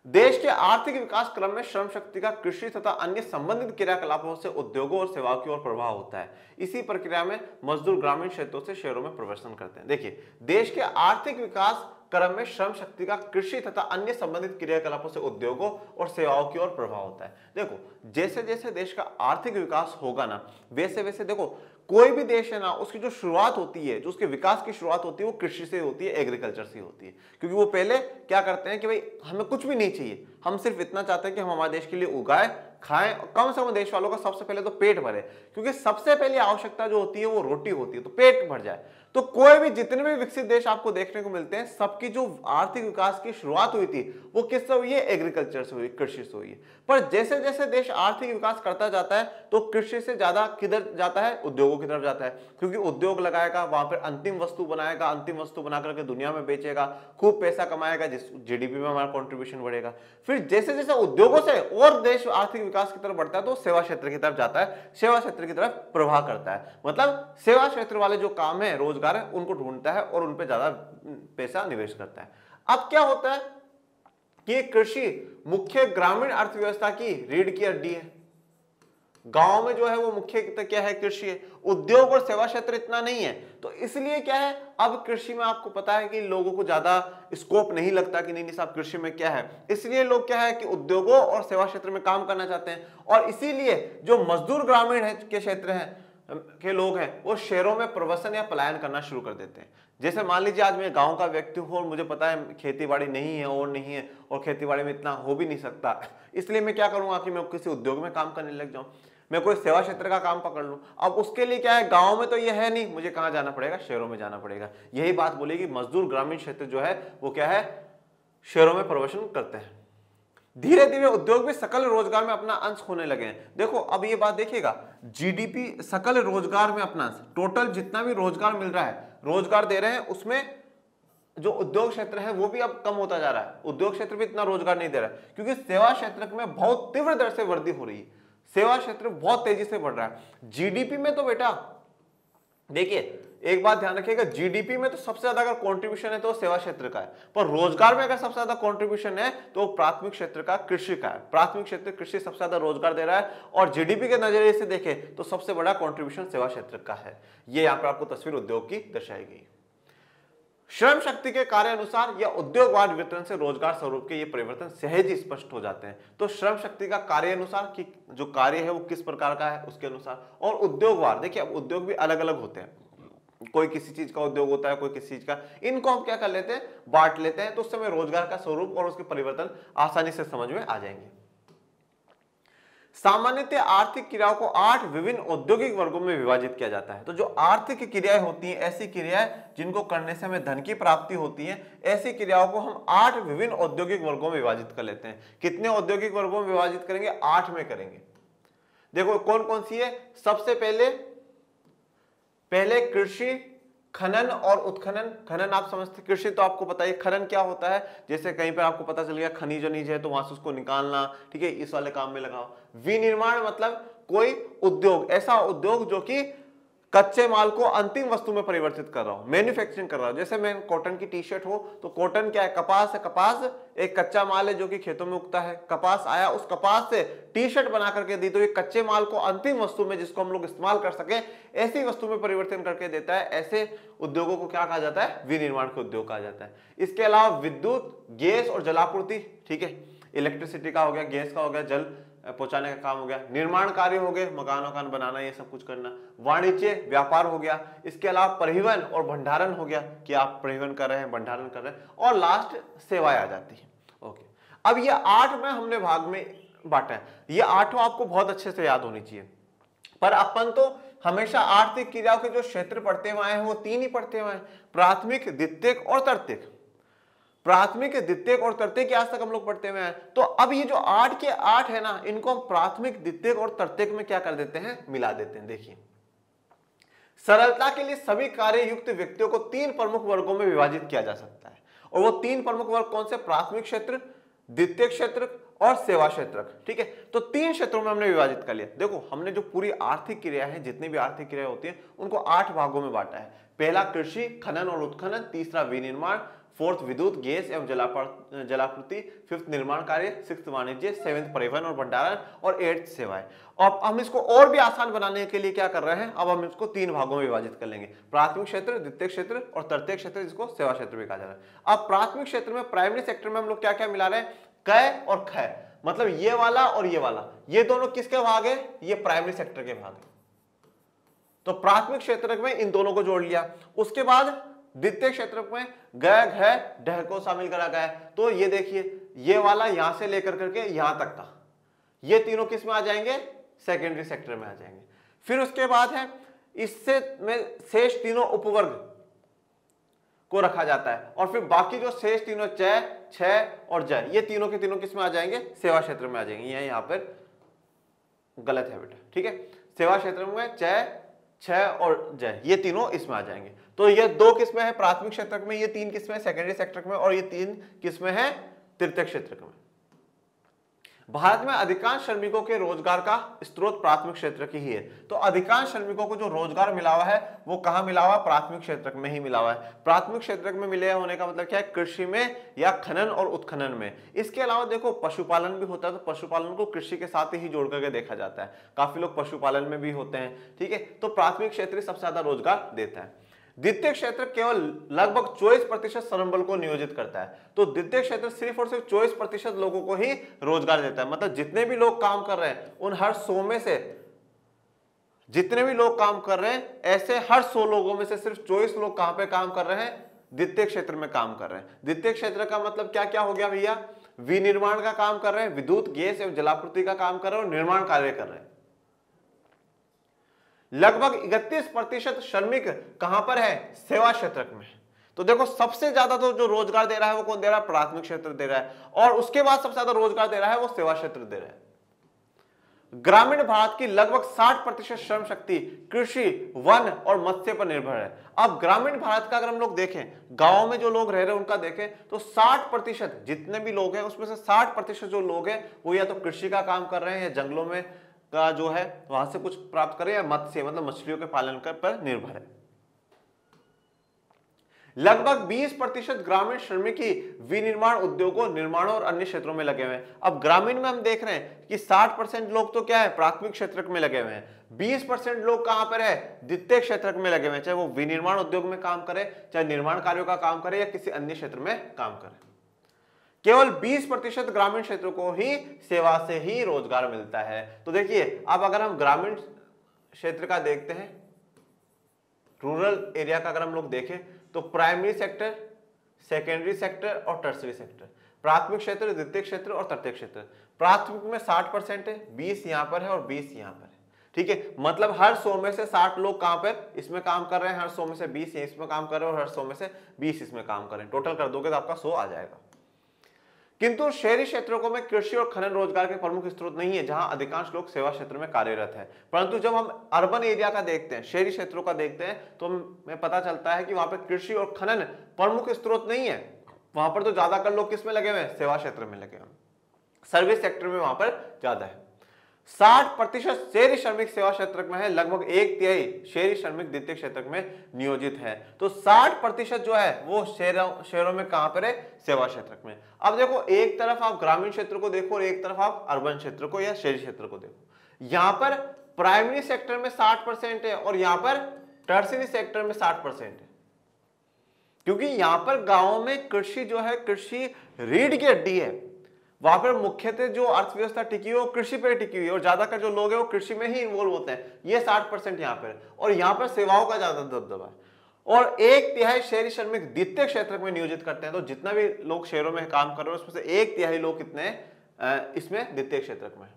देश के आर्थिक विकास क्रम में श्रम शक्ति का कृषि तथा अन्य संबंधित क्रियाकलापों से उद्योगों और सेवाओं की ओर प्रभाव होता है। इसी प्रक्रिया में मजदूर ग्रामीण क्षेत्रों से शहरों में प्रवर्तन करते हैं। देखिए, देश के आर्थिक विकास क्रम में श्रम शक्ति का कृषि तथा अन्य संबंधित क्रियाकलापों से उद्योगों और सेवाओं की ओर प्रभाव होता है। देखो, जैसे जैसे देश का आर्थिक विकास होगा ना, वैसे वैसे देखो कोई भी देश है ना, उसकी जो शुरुआत होती है, जो उसके विकास की शुरुआत होती है, वो कृषि से होती है, एग्रीकल्चर से होती है। क्योंकि वो पहले क्या करते हैं कि भाई हमें कुछ भी नहीं चाहिए, हम सिर्फ इतना चाहते हैं कि हम हमारे देश के लिए उगाएं, खाएं, और कम से कम देश वालों का सबसे पहले तो पेट भरे, क्योंकि सबसे पहली आवश्यकता जो होती है वो रोटी होती है, तो पेट भर जाए। तो कोई भी, जितने भी विकसित देश आपको देखने को मिलते हैं, सबकी जो आर्थिक विकास की शुरुआत हुई थी वो किससे हुई है, एग्रीकल्चर से हुई, कृषि से हुई है। पर जैसे जैसे देश आर्थिक विकास करता जाता है तो कृषि से ज्यादा किधर जाता है, उद्योगों की तरफ जाता है, क्योंकि उद्योग लगाएगा, वहां पर अंतिम वस्तु बनाएगा, अंतिम वस्तु बना करके दुनिया में बेचेगा, खूब पैसा कमाएगा, जिस जीडीपी में हमारा कॉन्ट्रीब्यूशन बढ़ेगा। फिर जैसे जैसे उद्योगों से और देश आर्थिक विकास की तरफ बढ़ता है तो सेवा क्षेत्र की तरफ जाता है, सेवा क्षेत्र की तरफ प्रभाव करता है, मतलब सेवा क्षेत्र वाले जो काम है, रोजगार है, उनको ढूंढता है और उन पे ज्यादा पैसा निवेश करता है। अब क्या होता है कि कृषि मुख्य ग्रामीण अर्थव्यवस्था की रीढ़ की हड्डी है। गांव में जो है वो मुख्य क्या है, कृषि है। उद्योग और सेवा क्षेत्र इतना नहीं है, तो इसलिए क्या है, अब कृषि में आपको पता है कि लोगों को ज्यादा स्कोप नहीं लगता कि नहीं साहब कृषि में क्या है, इसलिए लोग क्या है कि उद्योगों और सेवा क्षेत्र में काम करना चाहते हैं। और इसीलिए जो मजदूर ग्रामीण के क्षेत्र हैं के लोग हैं वो शहरों में प्रवासन या पलायन करना शुरू कर देते हैं। जैसे मान लीजिए आज मैं गांव का व्यक्ति हूं और मुझे पता है खेती बाड़ी नहीं है और नहीं है, और खेती बाड़ी में इतना हो भी नहीं सकता, इसलिए मैं क्या करूंगा कि मैं किसी उद्योग में काम करने लग जाऊं, मैं कोई सेवा क्षेत्र का काम पकड़ लूं। अब उसके लिए क्या है, गांव में तो ये है नहीं, मुझे कहां जाना पड़ेगा, शहरों में जाना पड़ेगा। यही बात बोलेगी मजदूर ग्रामीण क्षेत्र जो है वो क्या है, शहरों में प्रवासन करते हैं। धीरे धीरे उद्योग भी सकल रोजगार में अपना अंश होने लगे हैं। देखो अब ये बात देखिएगा, जीडीपी सकल रोजगार में अपना अंश, टोटल जितना भी रोजगार मिल रहा है, रोजगार दे रहे हैं, उसमें जो उद्योग क्षेत्र है वो भी अब कम होता जा रहा है, उद्योग क्षेत्र भी इतना रोजगार नहीं दे रहा है, क्योंकि सेवा क्षेत्र में बहुत तीव्र दर से वृद्धि हो रही है, सेवा क्षेत्र बहुत तेजी से बढ़ रहा है। जीडीपी में तो बेटा देखिए एक बात ध्यान रखिएगा, जीडीपी में तो सबसे ज्यादा अगर कंट्रीब्यूशन है तो सेवा क्षेत्र का है, पर रोजगार में अगर सबसे ज्यादा कंट्रीब्यूशन है तो प्राथमिक क्षेत्र का, कृषि का है। प्राथमिक क्षेत्र कृषि सबसे ज्यादा रोजगार दे रहा है, और जीडीपी के नजरिए से देखें तो सबसे बड़ा कंट्रीब्यूशन सेवा क्षेत्र का है। ये यहाँ पर आपको तस्वीर उद्योग की दर्शाई गई। श्रम शक्ति के कार्य अनुसार या उद्योगवाद वितरण से रोजगार स्वरूप के ये परिवर्तन सहज ही स्पष्ट हो जाते हैं। तो श्रम शक्ति का कार्य अनुसार कि जो कार्य है वो किस प्रकार का है उसके अनुसार, और उद्योगवाद, देखिए अब उद्योग भी अलग अलग होते हैं, कोई किसी चीज का उद्योग होता है, कोई किसी चीज का, इनको हम क्या कर लेते हैं, बांट लेते हैं, तो उस समय रोजगार का स्वरूप और उसके परिवर्तन आसानी से समझ में आ जाएंगे। सामान्यतः आर्थिक क्रियाओं को 8 विभिन्न औद्योगिक वर्गों में विभाजित किया जाता है। तो जो आर्थिक क्रियाएं होती हैं, ऐसी क्रियाएं जिनको करने से हमें धन की प्राप्ति होती है, ऐसी क्रियाओं को हम 8 विभिन्न औद्योगिक वर्गों में विभाजित कर लेते हैं। कितने औद्योगिक वर्गों में विभाजित करेंगे, 8 में करेंगे। देखो कौन कौन सी है, सबसे पहले कृषि, खनन और उत्खनन। खनन आप समझते, कृषि तो आपको पता है, खनन क्या होता है, जैसे कहीं पर आपको पता चल गया खनिज वनिज है तो वहां से उसको निकालना, ठीक है, इस वाले काम में लगाओ। विनिर्माण मतलब कोई उद्योग, ऐसा उद्योग जो कि कच्चे माल को अंतिम वस्तु में परिवर्तित कर रहा हूं, मैन्युफैक्चरिंग कर रहा हूं। जैसे मैं कॉटन की टी शर्ट हो तो कॉटन क्या है, कपास है, कपास एक कच्चा माल है जो कि खेतों में उगता है, कपास आया, उस कपास से टी शर्ट बना करके दी, तो ये कच्चे माल को अंतिम वस्तु में जिसको हम लोग इस्तेमाल कर सके ऐसी वस्तु में परिवर्तन करके देता है। ऐसे उद्योगों को क्या कहा जाता है, विनिर्माण के उद्योग कहा जाता है। इसके अलावा विद्युत, गैस और जलापूर्ति, ठीक है, इलेक्ट्रिसिटी का हो गया, गैस का हो गया, जल पहुंचाने का काम हो गया। निर्माण कार्य हो गए, मकान बनाना, ये सब कुछ करना। वाणिज्य, व्यापार हो गया। इसके अलावा परिवहन और भंडारण हो गया कि आप परिवहन कर रहे हैं, भंडारण कर रहे हैं, और लास्ट सेवाएं आ जाती है। ओके, अब ये 8 में हमने भाग में बांटा है, ये 8 आपको बहुत अच्छे से याद होनी चाहिए। पर अपन तो हमेशा आर्थिक क्रियाओं के जो क्षेत्र पढ़ते हुए हैं वो 3 ही पढ़ते हुए हैं, प्राथमिक, द्वितीयक और तृतीयक। प्राथमिक, द्वितीयक और तृतीयक आज तक हम लोग पढ़ते हुए हैं। तो अब ये जो 8 के 8 है ना, इनको हम प्राथमिक, द्वितीयक और तृतीयक में क्या कर देते हैं, मिला देते हैं। देखिए सरलता के लिए सभी कार्य युक्त व्यक्तियों को 3 प्रमुख वर्गों में विभाजित किया जा सकता है, और वो 3 प्रमुख वर्ग कौन से, प्राथमिक क्षेत्र, द्वितीयक क्षेत्र और सेवा क्षेत्र, ठीक है। तो 3 क्षेत्रों में हमने विभाजित कर लिया। देखो हमने जो पूरी आर्थिक क्रिया है, जितनी भी आर्थिक क्रिया होती है उनको 8 भागों में बांटा है। पहला कृषि, खनन और उत्खनन, तीसरा विनिर्माण, फोर्थ विद्युत, गैस एवं जलापूर्ति, फिफ्थ निर्माण कार्य, सिक्स्थ वाणिज्य, सेवेंथ परिवहन और भंडारण, और 8th सेवाएं। अब हम इसको और भी आसान बनाने के लिए क्या कर रहे हैं, अब हम इसको 3 भागों में विभाजित कर लेंगे, प्राथमिक क्षेत्र, द्वितीयक क्षेत्र और तृतीयक क्षेत्र, जिसको सेवा क्षेत्र भी कहा जा रहा है। अब प्राथमिक क्षेत्र में, प्राइमरी सेक्टर में हम लोग क्या क्या मिला रहे हैं, क और ख, मतलब ये वाला और ये वाला, ये दोनों किसके भाग है, ये प्राइमरी सेक्टर के भाग है। तो प्राथमिक क्षेत्र में इन दोनों को जोड़ लिया। उसके बाद द्वितीय क्षेत्र में ग, घ, ढ को शामिल करा गया है। तो ये देखिए ये वाला यहां से लेकर करके यहां तक था, ये तीनों किस में आ जाएंगे, सेकेंडरी सेक्टर में आ जाएंगे। फिर उसके बाद है इससे में शेष तीनों उपवर्ग को रखा जाता है, और फिर बाकी जो शेष तीनों च, छ और ज, ये तीनों के तीनों किस में आ जाएंगे, सेवा क्षेत्र में आ जाएंगे। ये यहां पर गलत है बेटा, ठीक है। सेवा क्षेत्र में च, छ और ज, ये तीनों इसमें आ जाएंगे। तो ये 2 किस्में हैं प्राथमिक क्षेत्र में, ये 3 किस्में सेकेंडरी सेक्टर में, और ये 3 किस्में हैं तृतीयक क्षेत्र में। भारत में अधिकांश श्रमिकों के रोजगार का स्रोत प्राथमिक क्षेत्र की ही है। तो अधिकांश श्रमिकों को जो रोजगार मिला हुआ है वो कहां मिला हुआ, प्राथमिक क्षेत्र में ही मिला हुआ है। प्राथमिक क्षेत्र में मिले होने का मतलब क्या है, कृषि में या खनन और उत्खनन में। इसके अलावा देखो पशुपालन भी होता है, तो पशुपालन को कृषि के साथ ही जोड़ करके देखा जाता है, काफी लोग पशुपालन में भी होते हैं, ठीक है। तो प्राथमिक क्षेत्र सबसे ज्यादा रोजगार देता है। द्वितीय क्षेत्र केवल लगभग 24% श्रम बल को नियोजित करता है। तो द्वितीय क्षेत्र सिर्फ और सिर्फ 24% लोगों को ही रोजगार देता है, मतलब जितने भी लोग काम कर रहे हैं उन हर 100 में से, जितने भी लोग काम कर रहे हैं ऐसे हर 100 लोगों में से सिर्फ 24 लोग कहां पे काम कर रहे हैं, द्वितीय क्षेत्र में काम कर रहे हैं। द्वितीय क्षेत्र का मतलब क्या क्या हो गया भैया, विनिर्माण का काम कर रहे हैं, विद्युत, गैस एवं जलापूर्ति का काम कर रहे हैं और निर्माण कार्य कर रहे हैं। लगभग 31% श्रमिक कहां पर है, सेवा क्षेत्र में। तो देखो सबसे ज्यादा तो जो रोजगार दे रहा है वो कौन दे रहा है, प्राथमिक क्षेत्र दे रहा है, और उसके बाद सबसे ज्यादा रोजगार दे रहा है वो सेवा क्षेत्र दे रहा है। ग्रामीण भारत की लगभग 60% श्रम शक्ति कृषि, वन और मत्स्य पर निर्भर है। अब ग्रामीण भारत का अगर हम लोग देखें, गांव में जो लोग रह रहे हैं उनका देखें तो 60% जितने भी लोग हैं उसमें से 60% जो लोग हैं वो या तो कृषि का काम कर रहे हैं या जंगलों में का जो है वहां से कुछ प्राप्त करें, या मत्स्य मतलब मछलियों के पालन पर निर्भर है। लगभग 20% ग्रामीण श्रमिक ही विनिर्माण उद्योगों, निर्माणों और अन्य क्षेत्रों में लगे हुए हैं। अब ग्रामीण में हम देख रहे हैं कि 60% लोग तो क्या है प्राथमिक क्षेत्र में लगे हुए हैं, 20% लोग कहां पर है द्वितीय क्षेत्र में लगे हुए हैं, चाहे वो विनिर्माण उद्योग में काम करे, चाहे निर्माण कार्यों का काम करे या किसी अन्य क्षेत्र में काम करे। केवल 20% ग्रामीण क्षेत्रों को ही सेवा से ही रोजगार मिलता है। तो देखिए अब अगर हम ग्रामीण क्षेत्र का देखते हैं, रूरल एरिया का अगर हम लोग देखें तो प्राइमरी सेक्टर, सेकेंडरी सेक्टर और टर्सरी सेक्टर, प्राथमिक क्षेत्र, द्वितीय क्षेत्र और तृतीय क्षेत्र। प्राथमिक में 60% है, 20 यहां पर है और 20 यहां पर है। ठीक है, मतलब हर 100 में से 60 लोग कहां पर इसमें काम कर रहे हैं, हर 100 में से 20 इसमें काम कर रहे हैं और हर 100 में से 20 इसमें काम कर रहे हैं। टोटल कर दोगे तो आपका 100 आ जाएगा। किंतु शहरी क्षेत्रों में कृषि और खनन रोजगार के प्रमुख स्रोत नहीं है, जहां अधिकांश लोग सेवा क्षेत्र में कार्यरत है। परंतु जब हम अर्बन एरिया का देखते हैं, शहरी क्षेत्रों का देखते हैं, तो हमें पता चलता है कि वहां पर कृषि और खनन प्रमुख स्रोत नहीं है। वहां पर तो ज्यादातर लोग किस में लगे हुए हैं, सेवा क्षेत्र में लगे हुए हैं, सर्विस सेक्टर में वहां पर ज्यादा है। 60% शहरी श्रमिक सेवा क्षेत्र में है, लगभग 1/3 शहरी श्रमिक द्वितीय क्षेत्र में नियोजित है। तो 60% जो है वो शहरों में कहां पर है, सेवा क्षेत्र में। अब देखो एक तरफ आप ग्रामीण क्षेत्र को देखो और एक तरफ आप अर्बन क्षेत्र को या शहरी क्षेत्र को देखो। यहां पर प्राइमरी सेक्टर में 60% है और यहां पर टर्सरी सेक्टर में 60% है, क्योंकि यहां पर गांवों में कृषि जो है, कृषि रीढ़ की हड्डी है। वहां पर मुख्यतः जो अर्थव्यवस्था टिकी हुई है वो कृषि पर टिकी हुई है और ज्यादातर जो लोग हैं वो कृषि में ही इन्वॉल्व होते हैं। ये 60% यहाँ पर, और यहाँ पर सेवाओं का ज्यादा दबदबा है। और 1/3 शहरी श्रमिक द्वितीय क्षेत्र में नियोजित करते हैं। तो जितना भी लोग शहरों में काम कर रहे हैं उसमें से 1/3 लोग कितने इसमें द्वितीय क्षेत्र में।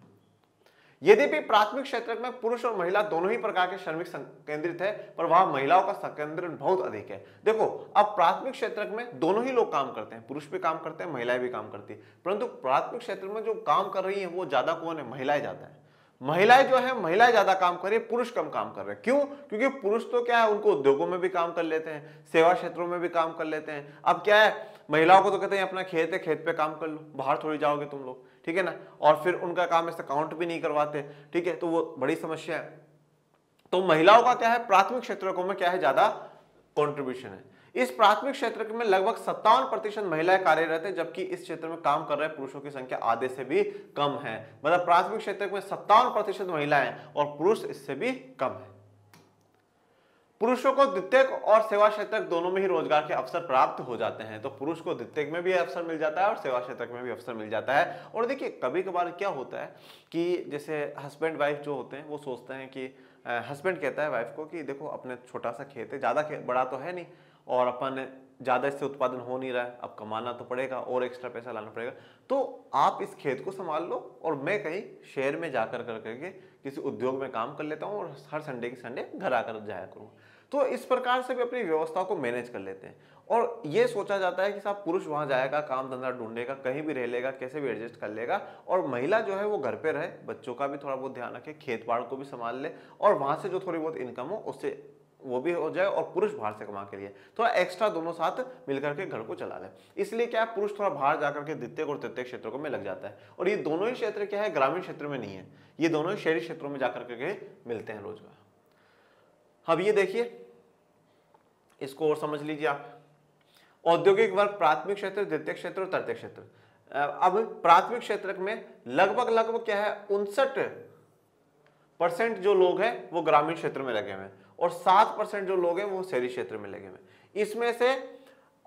यद्यपि प्राथमिक क्षेत्र में पुरुष और महिला दोनों ही प्रकार के श्रमिक केंद्रित है, पर वहां महिलाओं का संकेंद्रण बहुत अधिक है। देखो अब प्राथमिक क्षेत्र में दोनों ही लोग काम करते हैं, पुरुष भी काम करते हैं, महिलाएं भी काम करती है, परंतु प्राथमिक क्षेत्र में जो काम कर रही है वो ज्यादा कौन है, महिलाएं ज्यादा है। महिलाएं जो है, महिलाएं ज्यादा काम कर रही है, पुरुष कम काम कर रहे हैं। क्यों? क्योंकि पुरुष तो क्या है, उनको उद्योगों में भी काम कर लेते हैं, सेवा क्षेत्रों में भी काम कर लेते हैं। अब क्या है, महिलाओं को तो कहते हैं अपना खेत है, खेत पे काम कर लो, बाहर थोड़ी जाओगे तुम लोग, ठीक है ना। और फिर उनका काम ऐसे काउंट भी नहीं करवाते, ठीक है, तो वो बड़ी समस्या है। तो महिलाओं का क्या है, प्राथमिक क्षेत्रों में क्या है, ज्यादा कॉन्ट्रीब्यूशन है। इस प्राथमिक क्षेत्र में लगभग 57% महिलाएं कार्यरत है, जबकि इस क्षेत्र में काम कर रहे पुरुषों की संख्या आधे से भी कम है। मतलब प्राथमिक क्षेत्र में 57% महिलाएं और पुरुष इससे भी कम है। पुरुषों को द्वितीयक और सेवा क्षेत्र दोनों में ही रोजगार के अवसर प्राप्त हो जाते हैं। तो पुरुष को द्वितीयक में भी अवसर मिल जाता है और सेवा क्षेत्र में भी अवसर मिल जाता है। और देखिए कभी कभार क्या होता है कि जैसे हस्बैंड वाइफ जो होते हैं वो सोचते हैं कि हस्बैंड कहता है वाइफ को कि देखो अपने छोटा सा खेत है, ज्यादा बड़ा तो है नहीं और अपन ज्यादा इससे उत्पादन हो नहीं रहा है, अब कमाना तो पड़ेगा और एक्स्ट्रा पैसा लाना पड़ेगा, तो आप इस खेत को संभाल लो और मैं कहीं शहर में जाकर करके किसी उद्योग में काम कर लेता हूँ और हर संडे की संडे घर आकर जाया करूँ। तो इस प्रकार से भी अपनी व्यवस्था को मैनेज कर लेते हैं। और ये सोचा जाता है कि साहब पुरुष वहां जाएगा, काम धंधा ढूंढेगा, कहीं भी रह लेगा, कैसे भी एडजस्ट कर लेगा, और महिला जो है वो घर पे रहे, बच्चों का भी थोड़ा बहुत ध्यान रखे, खेत बाड़ को भी संभाल ले और वहां से जो थोड़ी बहुत इनकम हो उससे वो भी हो जाए, और पुरुष बाहर से कमा के लिए थोड़ा एक्स्ट्रा दोनों साथ मिलकर के घर को चला ले। इसलिए क्या है, पुरुष थोड़ा बाहर जाकर के द्वितीय और तृतीय क्षेत्रों में लग जाता है। और ये दोनों ही क्षेत्र क्या है, ग्रामीण क्षेत्र में नहीं है, ये दोनों ही शहरी क्षेत्रों में जाकर के मिलते हैं रोजगार। अब ये देखिए, इसको और समझ लीजिए आप। औद्योगिक वर्ग प्राथमिक क्षेत्र, द्वितीय क्षेत्र और तृतीय क्षेत्र। अब प्राथमिक क्षेत्र में लगभग क्या है, 59% जो लोग हैं वो ग्रामीण क्षेत्र में लगे हुए हैं और 7% जो लोग हैं वो शहरी क्षेत्र में लगे हुए हैं। इसमें से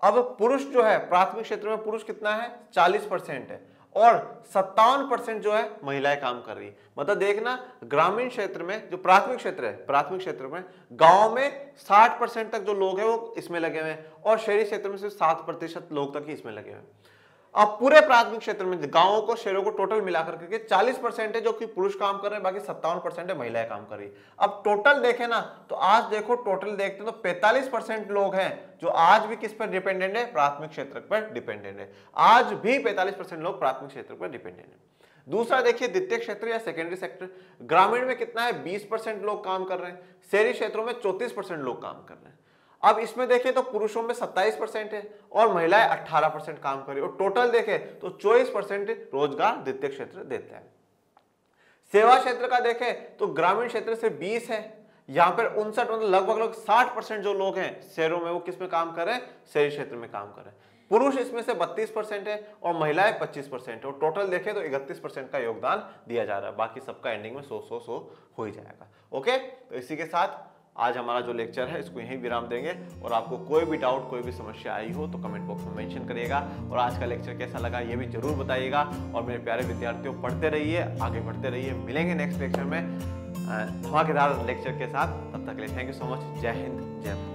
अब पुरुष जो है, प्राथमिक क्षेत्र में पुरुष कितना है, 40% है और 57% जो है महिलाएं काम कर रही है। मतलब देखना, ग्रामीण क्षेत्र में जो प्राथमिक क्षेत्र है, प्राथमिक क्षेत्र में गांव में 60% तक जो लोग हैं वो इसमें लगे हुए हैं और शहरी क्षेत्र में सिर्फ 7% लोग तक ही इसमें लगे हुए हैं। अब पूरे प्राथमिक क्षेत्र में गांवों को, शहरों को टोटल मिलाकर के 40% है जो कि पुरुष काम कर रहे हैं, बाकी 57% है महिलाएं काम कर रही है। अब टोटल देखें ना, तो आज देखो टोटल देखते हैं तो 45% लोग हैं जो आज भी किस पर डिपेंडेंट है, प्राथमिक क्षेत्र पर डिपेंडेंट है। आज भी 45% लोग प्राथमिक क्षेत्र पर डिपेंडेंट है। दूसरा देखिए द्वितीय क्षेत्र या सेकेंडरी सेक्टर, ग्रामीण में कितना है 20% लोग काम कर रहे हैं, शहरी क्षेत्रों में 34% लोग काम कर रहे हैं। अब इसमें देखें तो पुरुषों में 27% है और महिलाएं 18% काम कर रही है, और टोटल देखें तो 24% रोजगार द्वितीय क्षेत्र देते हैं। सेवा क्षेत्र का देखें तो ग्रामीण क्षेत्र से 20 है, यहां पर 59 मतलब लगभग 60% जो लोग हैं शहरों में वो किस में काम कर रहे हैं, शहरी क्षेत्र में काम कर रहे हैं। पुरुष इसमें से 32% है और महिलाएं 25% है, और टोटल देखें तो 31% का योगदान दिया जा रहा है। बाकी सबका एंडिंग में 100 हो ही जाएगा। ओके, तो इसी के साथ आज हमारा जो लेक्चर है इसको यहीं विराम देंगे, और आपको कोई भी डाउट कोई भी समस्या आई हो तो कमेंट बॉक्स में मेंशन करिएगा, और आज का लेक्चर कैसा लगा ये भी जरूर बताइएगा। और मेरे प्यारे विद्यार्थियों, पढ़ते रहिए, आगे बढ़ते रहिए, मिलेंगे नेक्स्ट लेक्चर में धमाकेदार लेक्चर के साथ। तब तक के लिए थैंक यू सो मच। जय हिंद, जय भारत।